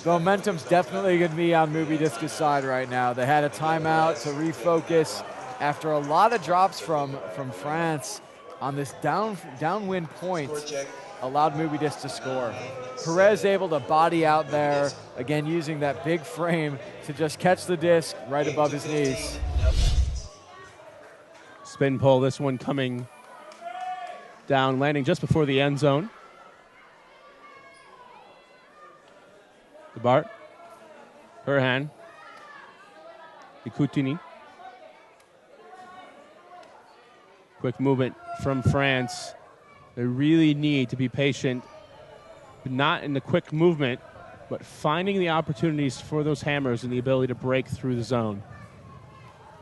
The momentum's definitely going to be on Mubidisk's side right now. They had a timeout to refocus after a lot of drops from France on this downwind point. Allowed Mubidisk to score. Perez able to body out there, again using that big frame to just catch the disc right above his knees. Spin pull, this one coming down, landing just before the end zone. The Bart. Herhan. Ikutini. Quick movement from France. They really need to be patient, but not in the quick movement, but finding the opportunities for those hammers and the ability to break through the zone.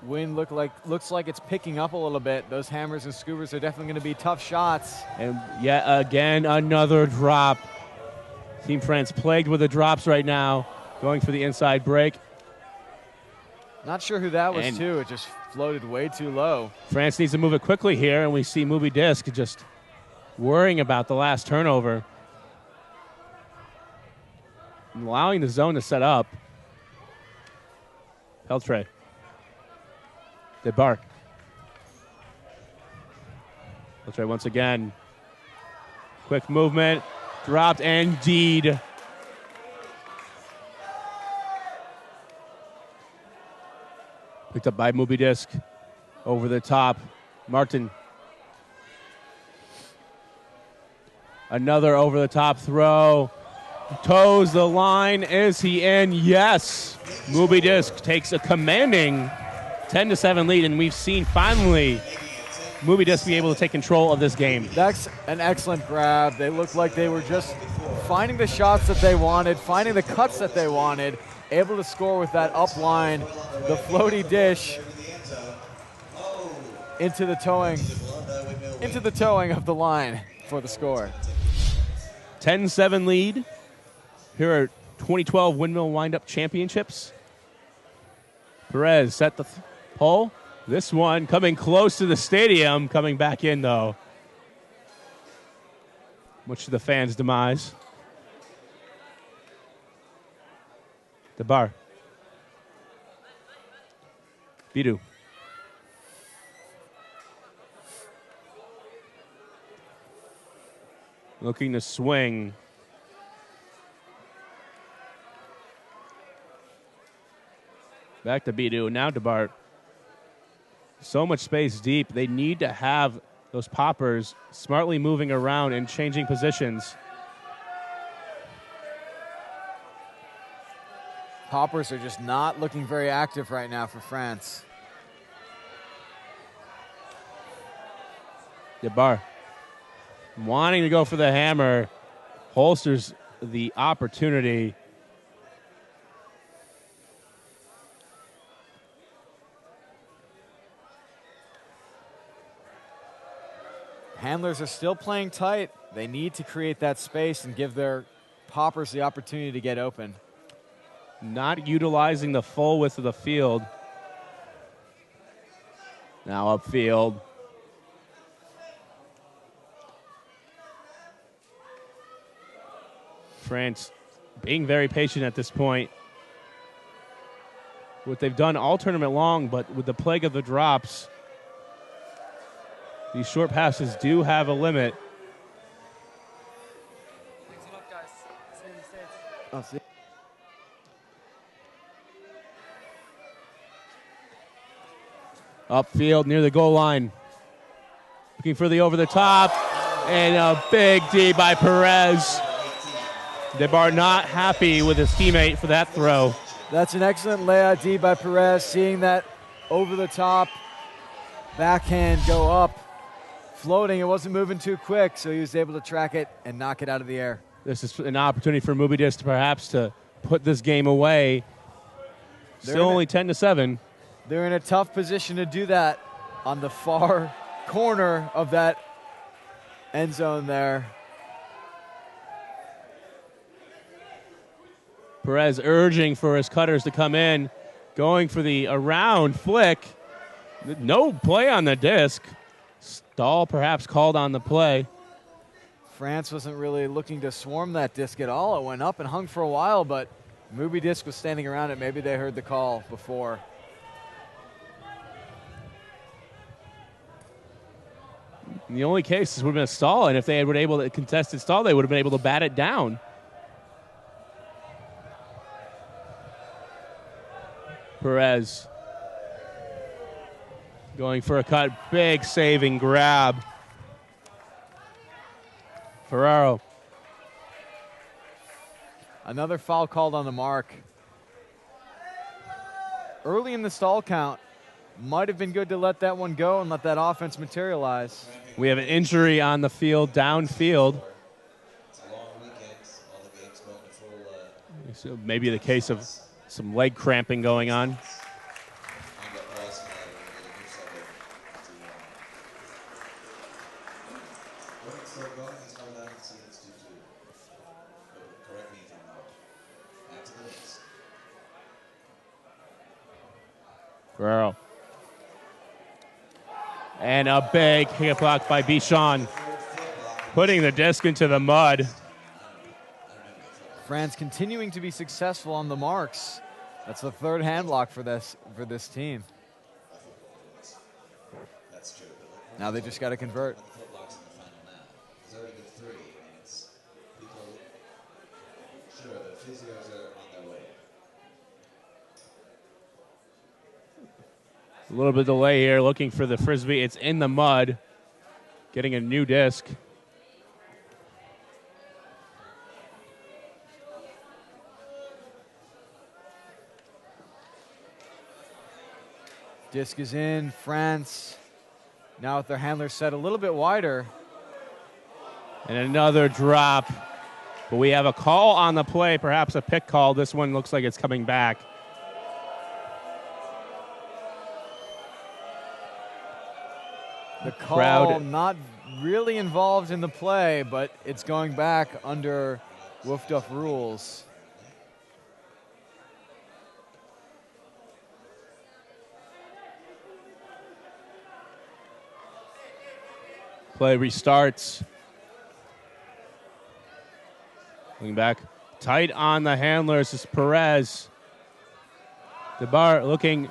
Wind looks like it's picking up a little bit. Those hammers and scoobers are definitely going to be tough shots. And yet again, another drop. Team France plagued with the drops right now, going for the inside break. Not sure who that was, too. It just floated way too low. France needs to move it quickly here, and we see Mubidisk just worrying about the last turnover. And allowing the zone to set up. Peltre. Debar. Peltre once again. Quick movement. Dropped, and indeed. Picked up by Mubidisk. Over the top. Martin. Another over-the-top throw. Toes the line. Is he in? Yes. Mubidisk takes a commanding 10-7 lead, and we've seen finally Mubidisk be able to take control of this game. That's an excellent grab. They looked like they were just finding the shots that they wanted, finding the cuts that they wanted, able to score with that up line, the floaty dish into the towing of the line for the score. 10-7 lead. Here are 2012 Windmill Windup Championships. Perez set the pole. This one coming close to the stadium, coming back in though. Much to the fans' demise. The bar. Bidu. Looking to swing. Back to Bidu. Now to Bart. So much space deep. They need to have those poppers smartly moving around and changing positions. Poppers are just not looking very active right now for France. Debar. Wanting to go for the hammer. Holsters the opportunity. Handlers are still playing tight. They need to create that space and give their poppers the opportunity to get open. Not utilizing the full width of the field. Now upfield. France being very patient at this point. What they've done all tournament long, but with the plague of the drops, these short passes do have a limit. Thanks a lot, guys. See you in the States. Oh, see. Upfield near the goal line. Looking for the over the top. And a big D by Perez. Debar not happy with his teammate for that throw. That's an excellent layout D by Perez, seeing that over the top backhand go up. Floating, it wasn't moving too quick, so he was able to track it and knock it out of the air. This is an opportunity for Mubidisk to perhaps to put this game away. Still only 10-7. They're in a tough position to do that on the far corner of that end zone there. Perez urging for his cutters to come in, going for the around flick. No play on the disc. Stall perhaps called on the play. France wasn't really looking to swarm that disc at all. It went up and hung for a while, but Mubidisk was standing around it. Maybe they heard the call before. In the only case this would have been a stall, and if they were able to contest it stall, they would have been able to bat it down. Perez going for a cut, big saving grab. Ferraro. Another foul called on the mark. Early in the stall count, might have been good to let that one go and let that offense materialize. We have an injury on the field, downfield. So maybe the case of some leg cramping going on. Guerrero. And a big hit block by Bichon, putting the disc into the mud. France continuing to be successful on the marks. That's the third hand block for this team. Now they just got to convert. A little bit of delay here, looking for the Frisbee. It's in the mud, getting a new disc. Disc is in. France now with their handlers set a little bit wider. And another drop. But we have a call on the play, perhaps a pick call. This one looks like it's coming back. The call not really involved in the play, but it's going back under Woofduff rules. Play restarts. Looking back. Tight on the handlers is Perez. DeBar looking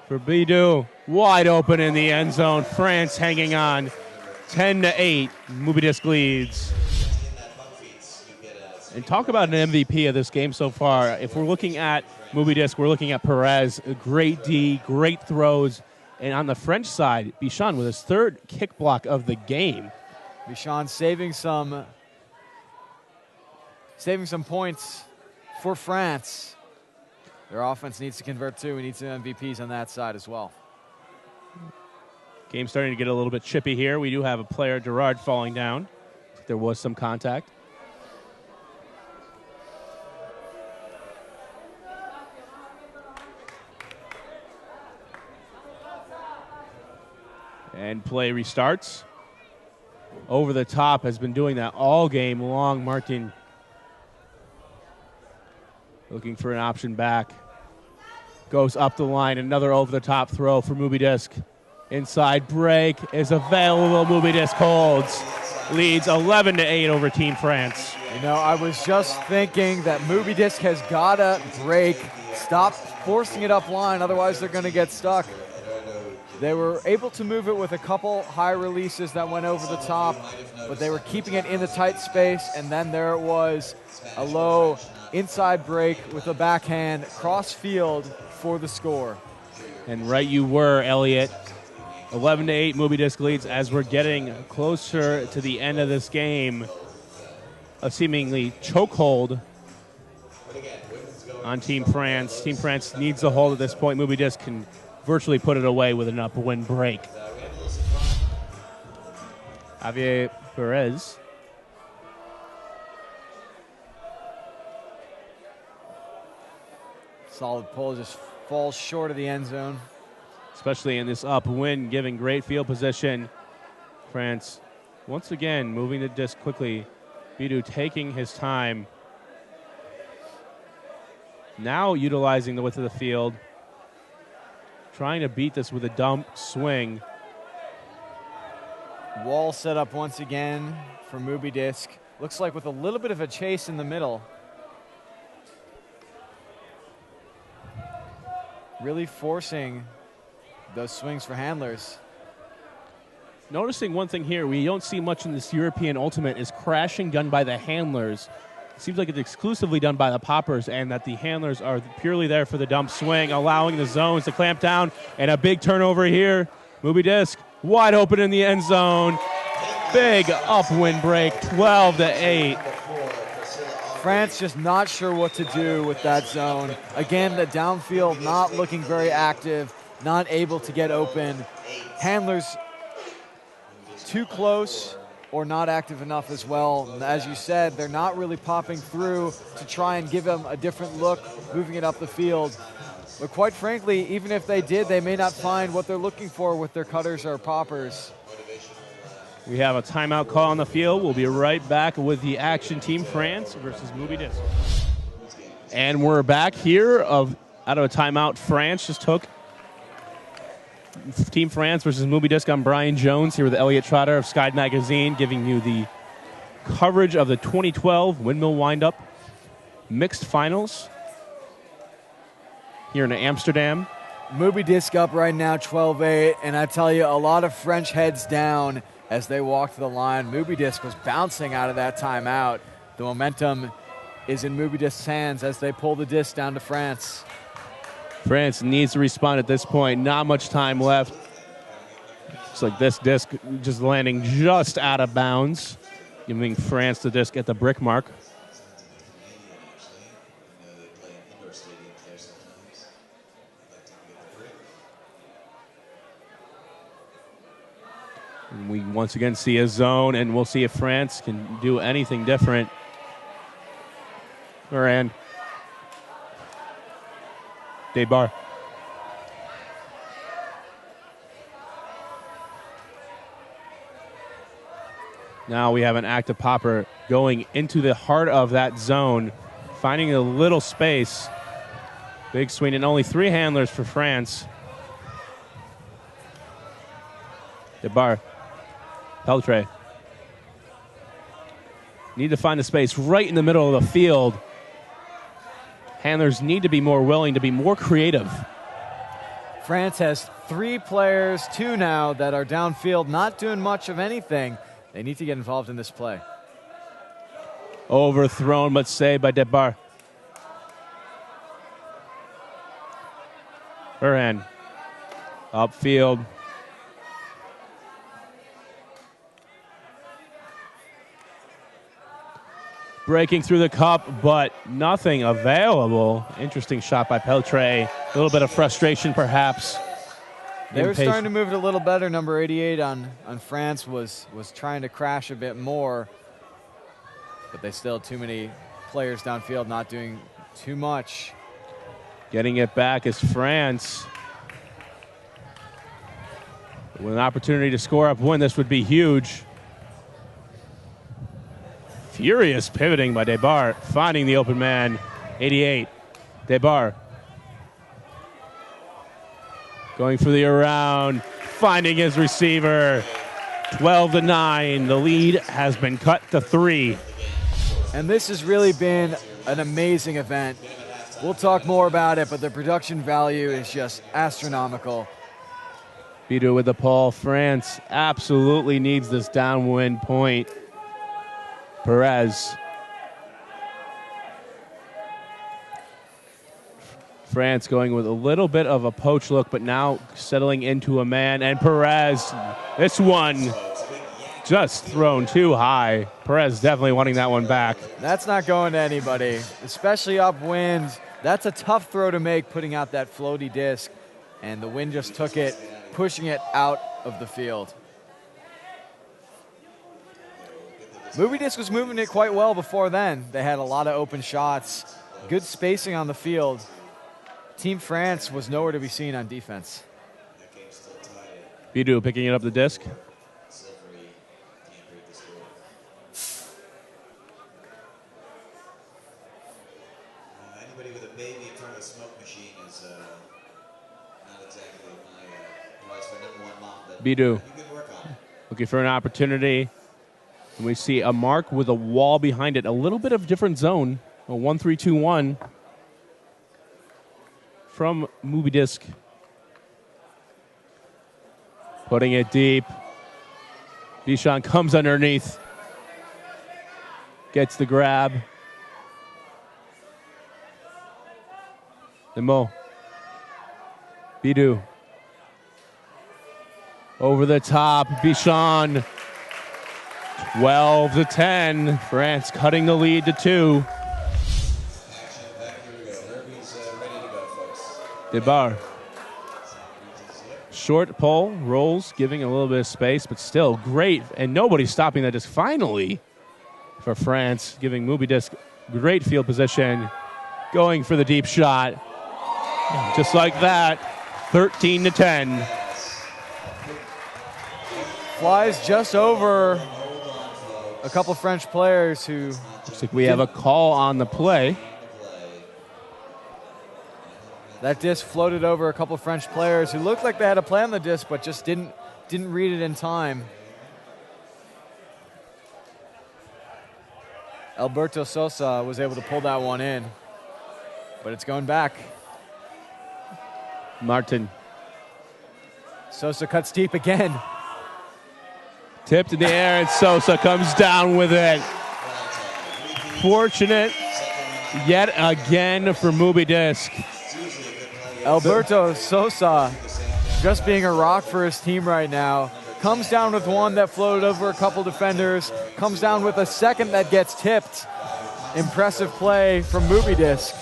for Bidou. Wide open in the end zone. France hanging on. 10-8. Mubidisk leads. And talk about an MVP of this game so far. If we're looking at Mubidisk, we're looking at Perez. A great D, great throws. And on the French side, Bichon with his third kick block of the game. Bichon saving some points for France. Their offense needs to convert too. We need some MVPs on that side as well. Game starting to get a little bit chippy here. We do have a player, Gerard, falling down. There was some contact. And play restarts. Over the top has been doing that all game long. Martin looking for an option back. Goes up the line. Another over-the-top throw for Mubidisk. Inside break is available. Mubidisk holds. Leads 11-8 over Team France. You know, I was just thinking that Mubidisk has got to break. Stop forcing it up line, otherwise they're going to get stuck. They were able to move it with a couple high releases that went over the top, but they were keeping it in the tight space, and then there was a low inside break with a backhand cross field for the score. And right you were, Elliot. 11-8 Mubidisk leads as we're getting closer to the end of this game. A seemingly chokehold on Team France. Team France needs the hold at this point. Mubidisk can virtually put it away with an upwind break. Javier Perez. Solid pull, just falls short of the end zone. Especially in this upwind, giving great field position. France once again moving the disc quickly. Bidou taking his time. Now utilizing the width of the field. Trying to beat this with a dump swing. Wall set up once again for Mubidisk. Looks like with a little bit of a chase in the middle. Really forcing those swings for handlers. Noticing one thing here, we don't see much in this European Ultimate is crashing done by the handlers. It seems like it's exclusively done by the poppers, and that the handlers are purely there for the dump swing, allowing the zones to clamp down, and a big turnover here. Mubidisk wide open in the end zone. Big upwind break, 12-8. France just not sure what to do with that zone. Again, the downfield not looking very active, not able to get open. Handlers too close or not active enough as well. And as you said, they're not really popping through to try and give them a different look, moving it up the field. But quite frankly, even if they did, they may not find what they're looking for with their cutters or poppers. We have a timeout call on the field. We'll be right back with the action, Team France versus Mubidisk. And we're back here out of a timeout France just took. Team France versus Mubidisk. I'm Bryan Jones here with Elliot Trotter of Sky Magazine, giving you the coverage of the 2012 Windmill Windup mixed finals here in Amsterdam. Mubidisk up right now 12-8, and I tell you, a lot of French heads down as they walk to the line. Mubidisk was bouncing out of that timeout. The momentum is in Mubidisk's hands as they pull the disc down to France. France needs to respond at this point. Not much time left. Looks like this disc just landing just out of bounds, giving France the disc at the brick mark. And we once again see a zone, and we'll see if France can do anything different. Moran. Debar. Now we have an active popper going into the heart of that zone, finding a little space. Big swing, and only 3 handlers for France. Debar. Peltre. Need to find the space right in the middle of the field. Handlers need to be more willing to be more creative. France has 3 players, 2 now, that are downfield, not doing much of anything. They need to get involved in this play. Overthrown, but saved by Debar. Burhan. Upfield. Breaking through the cup, but nothing available. Interesting shot by Peltre. A little bit of frustration, perhaps. They were starting to move it a little better. Number 88 on France was trying to crash a bit more, but they still had too many players downfield not doing too much. Getting it back is France. With an opportunity to score up win, this would be huge. Furious pivoting by Debar, finding the open man. 88. Debar. Going for the around, finding his receiver. 12-9. The lead has been cut to 3. And this has really been an amazing event. We'll talk more about it, but the production value is just astronomical. Bidou with the pull. France absolutely needs this downwind point. Perez. France going with a little bit of a poach look, but now settling into a man. And Perez, this one just thrown too high. Perez definitely wanting that one back. That's not going to anybody, especially upwind. That's a tough throw to make, putting out that floaty disc. And the wind just took it, pushing it out of the field. Mubidisk was moving it quite well before then. They had a lot of open shots, good spacing on the field. Team France was nowhere to be seen on defense. Bidou picking it up the disc. Anybody with a baby in front of a smoke machine is not exactly my advice for number 1 mom. But Bidou you can work on it. looking for an opportunity. And we see a mark with a wall behind it. A little bit of different zone. A 1-3-2-1 from Mubidisk. Putting it deep. Bichon comes underneath. Gets the grab. Nemo. Bidou. Over the top. Bichon 12-10. France cutting the lead to 2. Action back, here we go. Herbie's ready to go, folks. Debar. Short pull, rolls, giving a little bit of space, but still great. And nobody's stopping that disc finally for France, giving Mubidisk great field position, going for the deep shot. Just like that, 13-10. Flies just over a couple French players who... Looks like we have a call on the play. That disc floated over a couple French players who looked like they had a play on the disc, but just didn't read it in time. Alberto Sosa was able to pull that one in, but it's going back. Martin. Sosa cuts deep again. Tipped in the air, and Sosa comes down with it. Fortunate yet again for Mubidisk. Alberto Sosa, just being a rock for his team right now, comes down with one that floated over a couple defenders, comes down with a second that gets tipped. Impressive play from Mubidisk.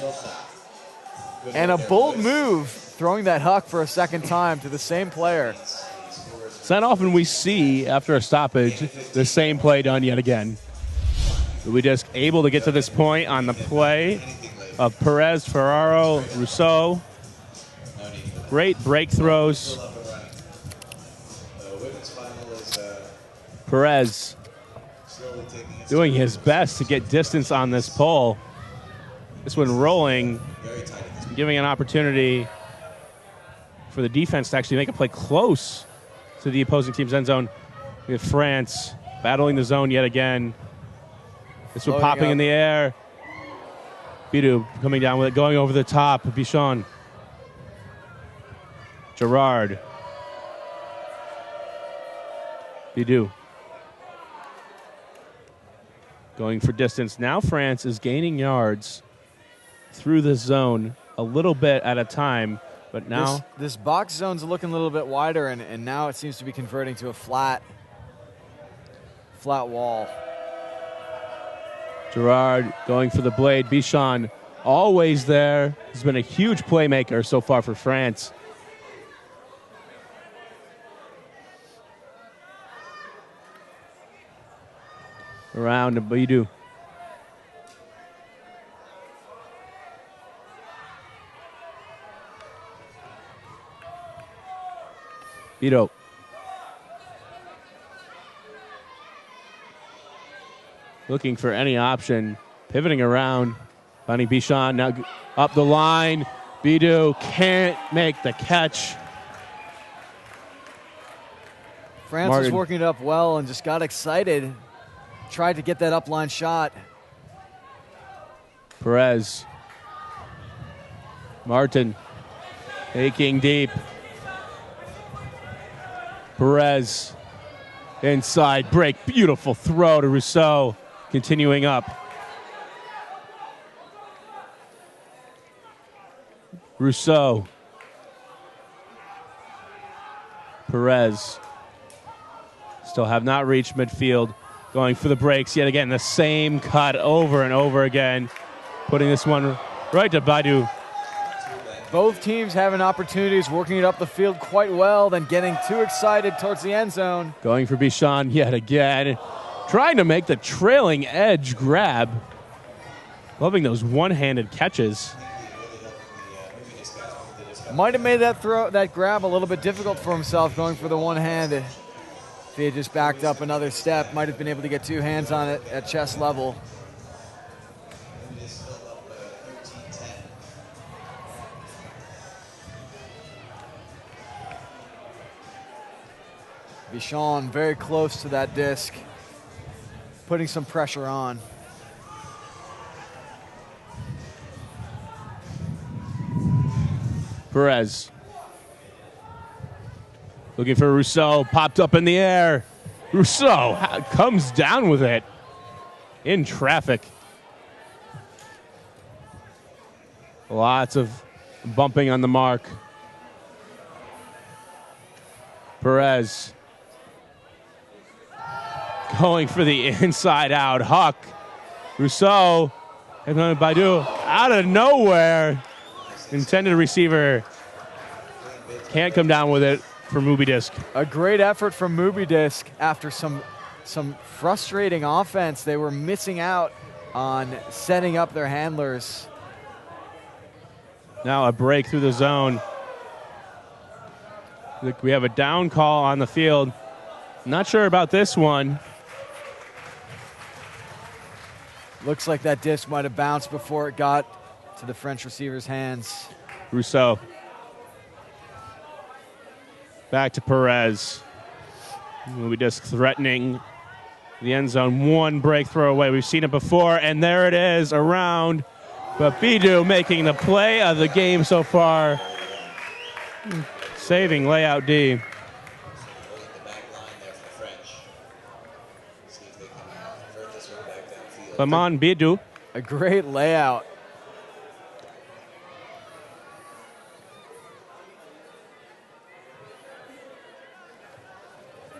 And a bold move, throwing that huck for a second time to the same player. It's not often we see, after a stoppage, the same play done yet again. Mubidisk able to get to this point on the play of Perez, Ferraro, Rousseau. Great break throws. Perez doing his best to get distance on this pole. This one rolling, giving an opportunity for the defense to actually make a play close to the opposing team's end zone. We have France battling the zone yet again. This one popping in the air. Bidou coming down with it, going over the top. Bichon. Gerard. Bidou. Going for distance. Now France is gaining yards through the zone a little bit at a time, but now... This box zone's looking a little bit wider, and now it seems to be converting to a flat wall. Gerard going for the blade. Bichon always there. He's been a huge playmaker so far for France. Around to Bidou. Bidou. Looking for any option. Pivoting around. Bunny Bichon now up the line. Bidou can't make the catch. France was working it up well and just got excited. Tried to get that upline shot. Perez. Martin. Taking deep. Perez. Inside break. Beautiful throw to Rousseau. Continuing up. Rousseau. Perez. Still have not reached midfield. Going for the breaks yet again. The same cut over and over again. Putting this one right to Bidou. Both teams having opportunities, working it up the field quite well, then getting too excited towards the end zone. Going for Bichon yet again. Trying to make the trailing edge grab. Loving those one-handed catches. Might have made that grab a little bit difficult for himself, going for the one hand. If he had just backed up another step, might have been able to get two hands on it at chest level. Bichon very close to that disc, putting some pressure on. Perez. Looking for Rousseau. Popped up in the air. Rousseau comes down with it in traffic. Lots of bumping on the mark. Perez. going for the inside out. Huck. Rousseau. And then Baidu out of nowhere. Intended receiver. Can't come down with it for Mubidisk. A great effort from Mubidisk after some frustrating offense. They were missing out on setting up their handlers. Now a break through the zone. Look, we have a down call on the field. Not sure about this one. Looks like that disc might have bounced before it got to the French receiver's hands. Rousseau. Back to Perez. Mubidisk threatening the end zone. One breakthrough away. We've seen it before, and there it is, around. But Bidu making the play of the game so far. Saving layout D. The back line there for the French. See if they can convert this one back downfield. Clement Bidu. A great layout.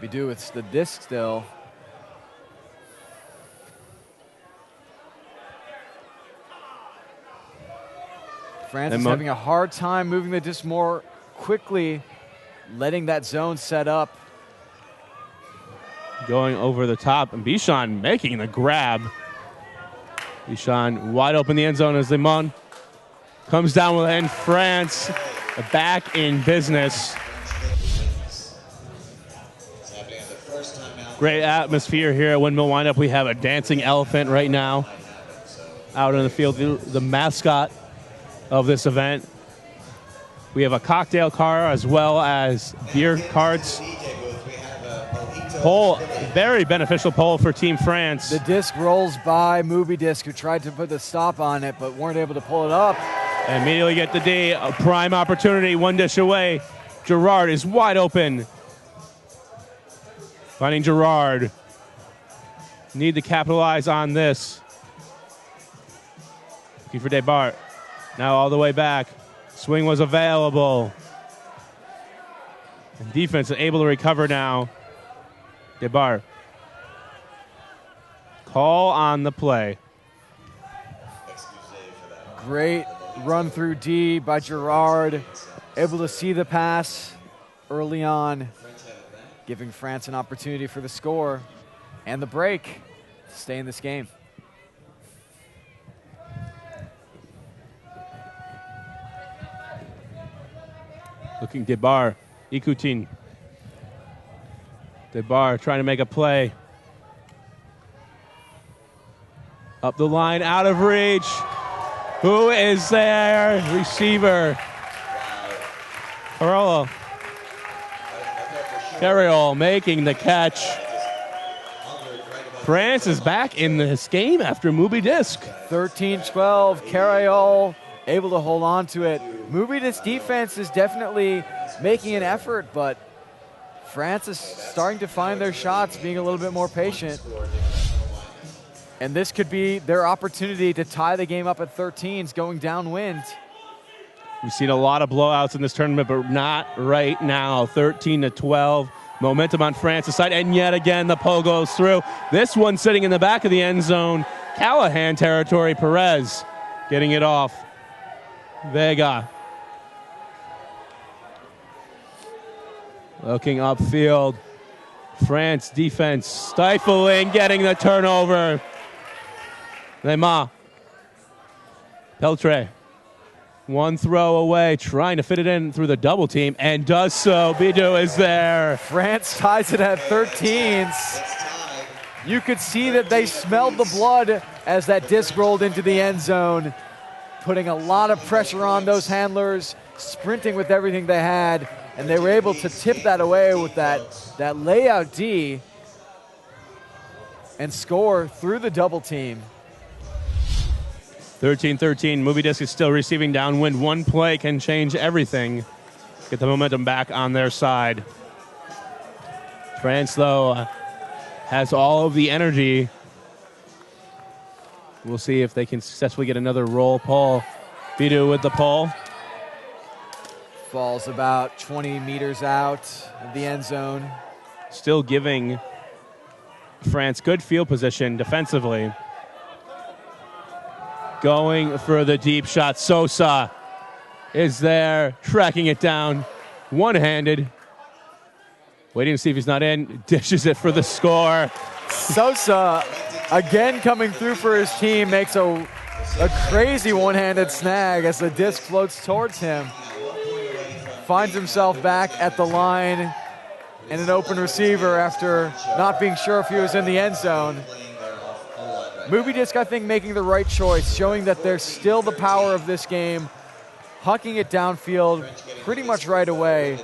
Bidu with the disc still. France is having a hard time moving the disc more quickly, letting that zone set up. Going over the top, and Bichon making the grab. Bichon wide open the end zone as Limon comes down with it, and France back in business. Great atmosphere here at Windmill Windup. We have a dancing elephant right now out in the field, the mascot of this event. We have a cocktail car as well as beer carts. Pole, very beneficial pole for Team France. The disc rolls by Mubidisk, who tried to put the stop on it but weren't able to pull it up. And immediately get the D, a prime opportunity, one dish away. Gerard is wide open. Finding Gerard. Need to capitalize on this. Looking for Desbarres. Now all the way back. Swing was available. And defense is able to recover now. Desbarres. Call on the play. Great run through D by Gerard. Able to see the pass early on, giving France an opportunity for the score and the break to stay in this game. Looking Desbarres, Ikutin. Desbarres trying to make a play. Up the line, out of reach. Who is there? Receiver. Carriol making the catch. France is back in this game after Mubidisk. 13-12, Carriol able to hold on to it. Mubidisk defense is definitely making an effort, but France is starting to find their shots, being a little bit more patient. And this could be their opportunity to tie the game up at 13s going downwind. We've seen a lot of blowouts in this tournament, but not right now. 13-12. Momentum on France's side, and yet again the pole goes through. This one sitting in the back of the end zone. Callahan territory. Perez getting it off. Vega. Looking upfield. France defense stifling, getting the turnover. Lema. Peltre. One throw away, trying to fit it in through the double team, and does so. Bidu is there. France ties it at 13s. You could see that they smelled the blood as that disc rolled into the end zone, putting a lot of pressure on those handlers, sprinting with everything they had, and they were able to tip that away with that layout D and score through the double team. 13-13. Mubidisk is still receiving downwind. One play can change everything. Get the momentum back on their side. France, though, has all of the energy. We'll see if they can successfully get another roll pull. Bidu with the pull. Falls about 20 meters out of the end zone. Still giving France good field position defensively. Going for the deep shot. Sosa is there, tracking it down, one-handed. Waiting to see if he's not in. Dishes it for the score. Sosa, again coming through for his team, makes a crazy one-handed snag as the disc floats towards him. Finds himself back at the line and an open receiver after not being sure if he was in the end zone. Mubidisk, I think, making the right choice, showing that there's still the power of this game, hucking it downfield pretty much right away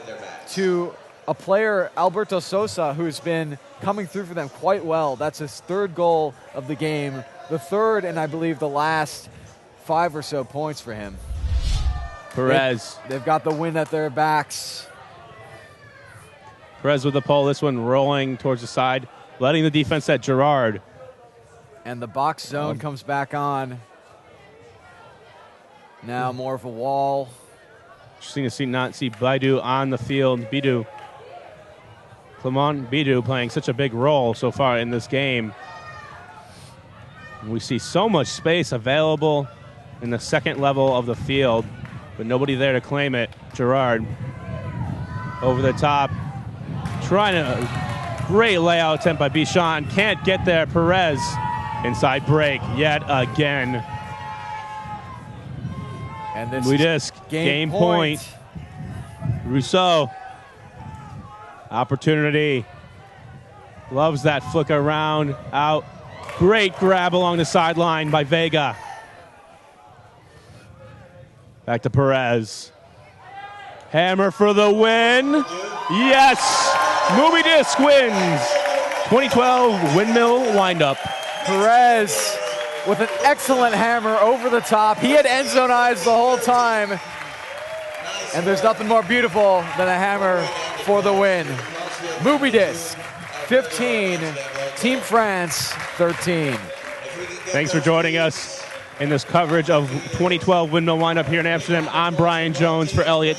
to a player, Alberto Sosa, who's been coming through for them quite well. That's his third goal of the game, the third and I believe the last 5 or so points for him. Perez. They've got the wind at their backs. Perez with the pole, this one rolling towards the side, letting the defense at Gerard. And the box zone comes back on. Now more of a wall. Interesting to not see Baidu on the field. Bidou. Clement Bidou playing such a big role so far in this game. We see so much space available in the second level of the field, but nobody there to claim it. Gerard over the top. Trying to, great layout attempt by Bichon. Can't get there. Perez. Inside break yet again. And this Mubidisk, game point. Rousseau. Opportunity. Loves that flick around. Out. Great grab along the sideline by Vega. Back to Perez. Hammer for the win. Yes! Mubidisk wins. 2012 Windmill Windup. Perez with an excellent hammer over the top. He had end zone eyes the whole time. And there's nothing more beautiful than a hammer for the win. Mubidisk, 15. Team France, 13. Thanks for joining us in this coverage of 2012 Windmill Windup here in Amsterdam. I'm Bryan Jones for Elliot.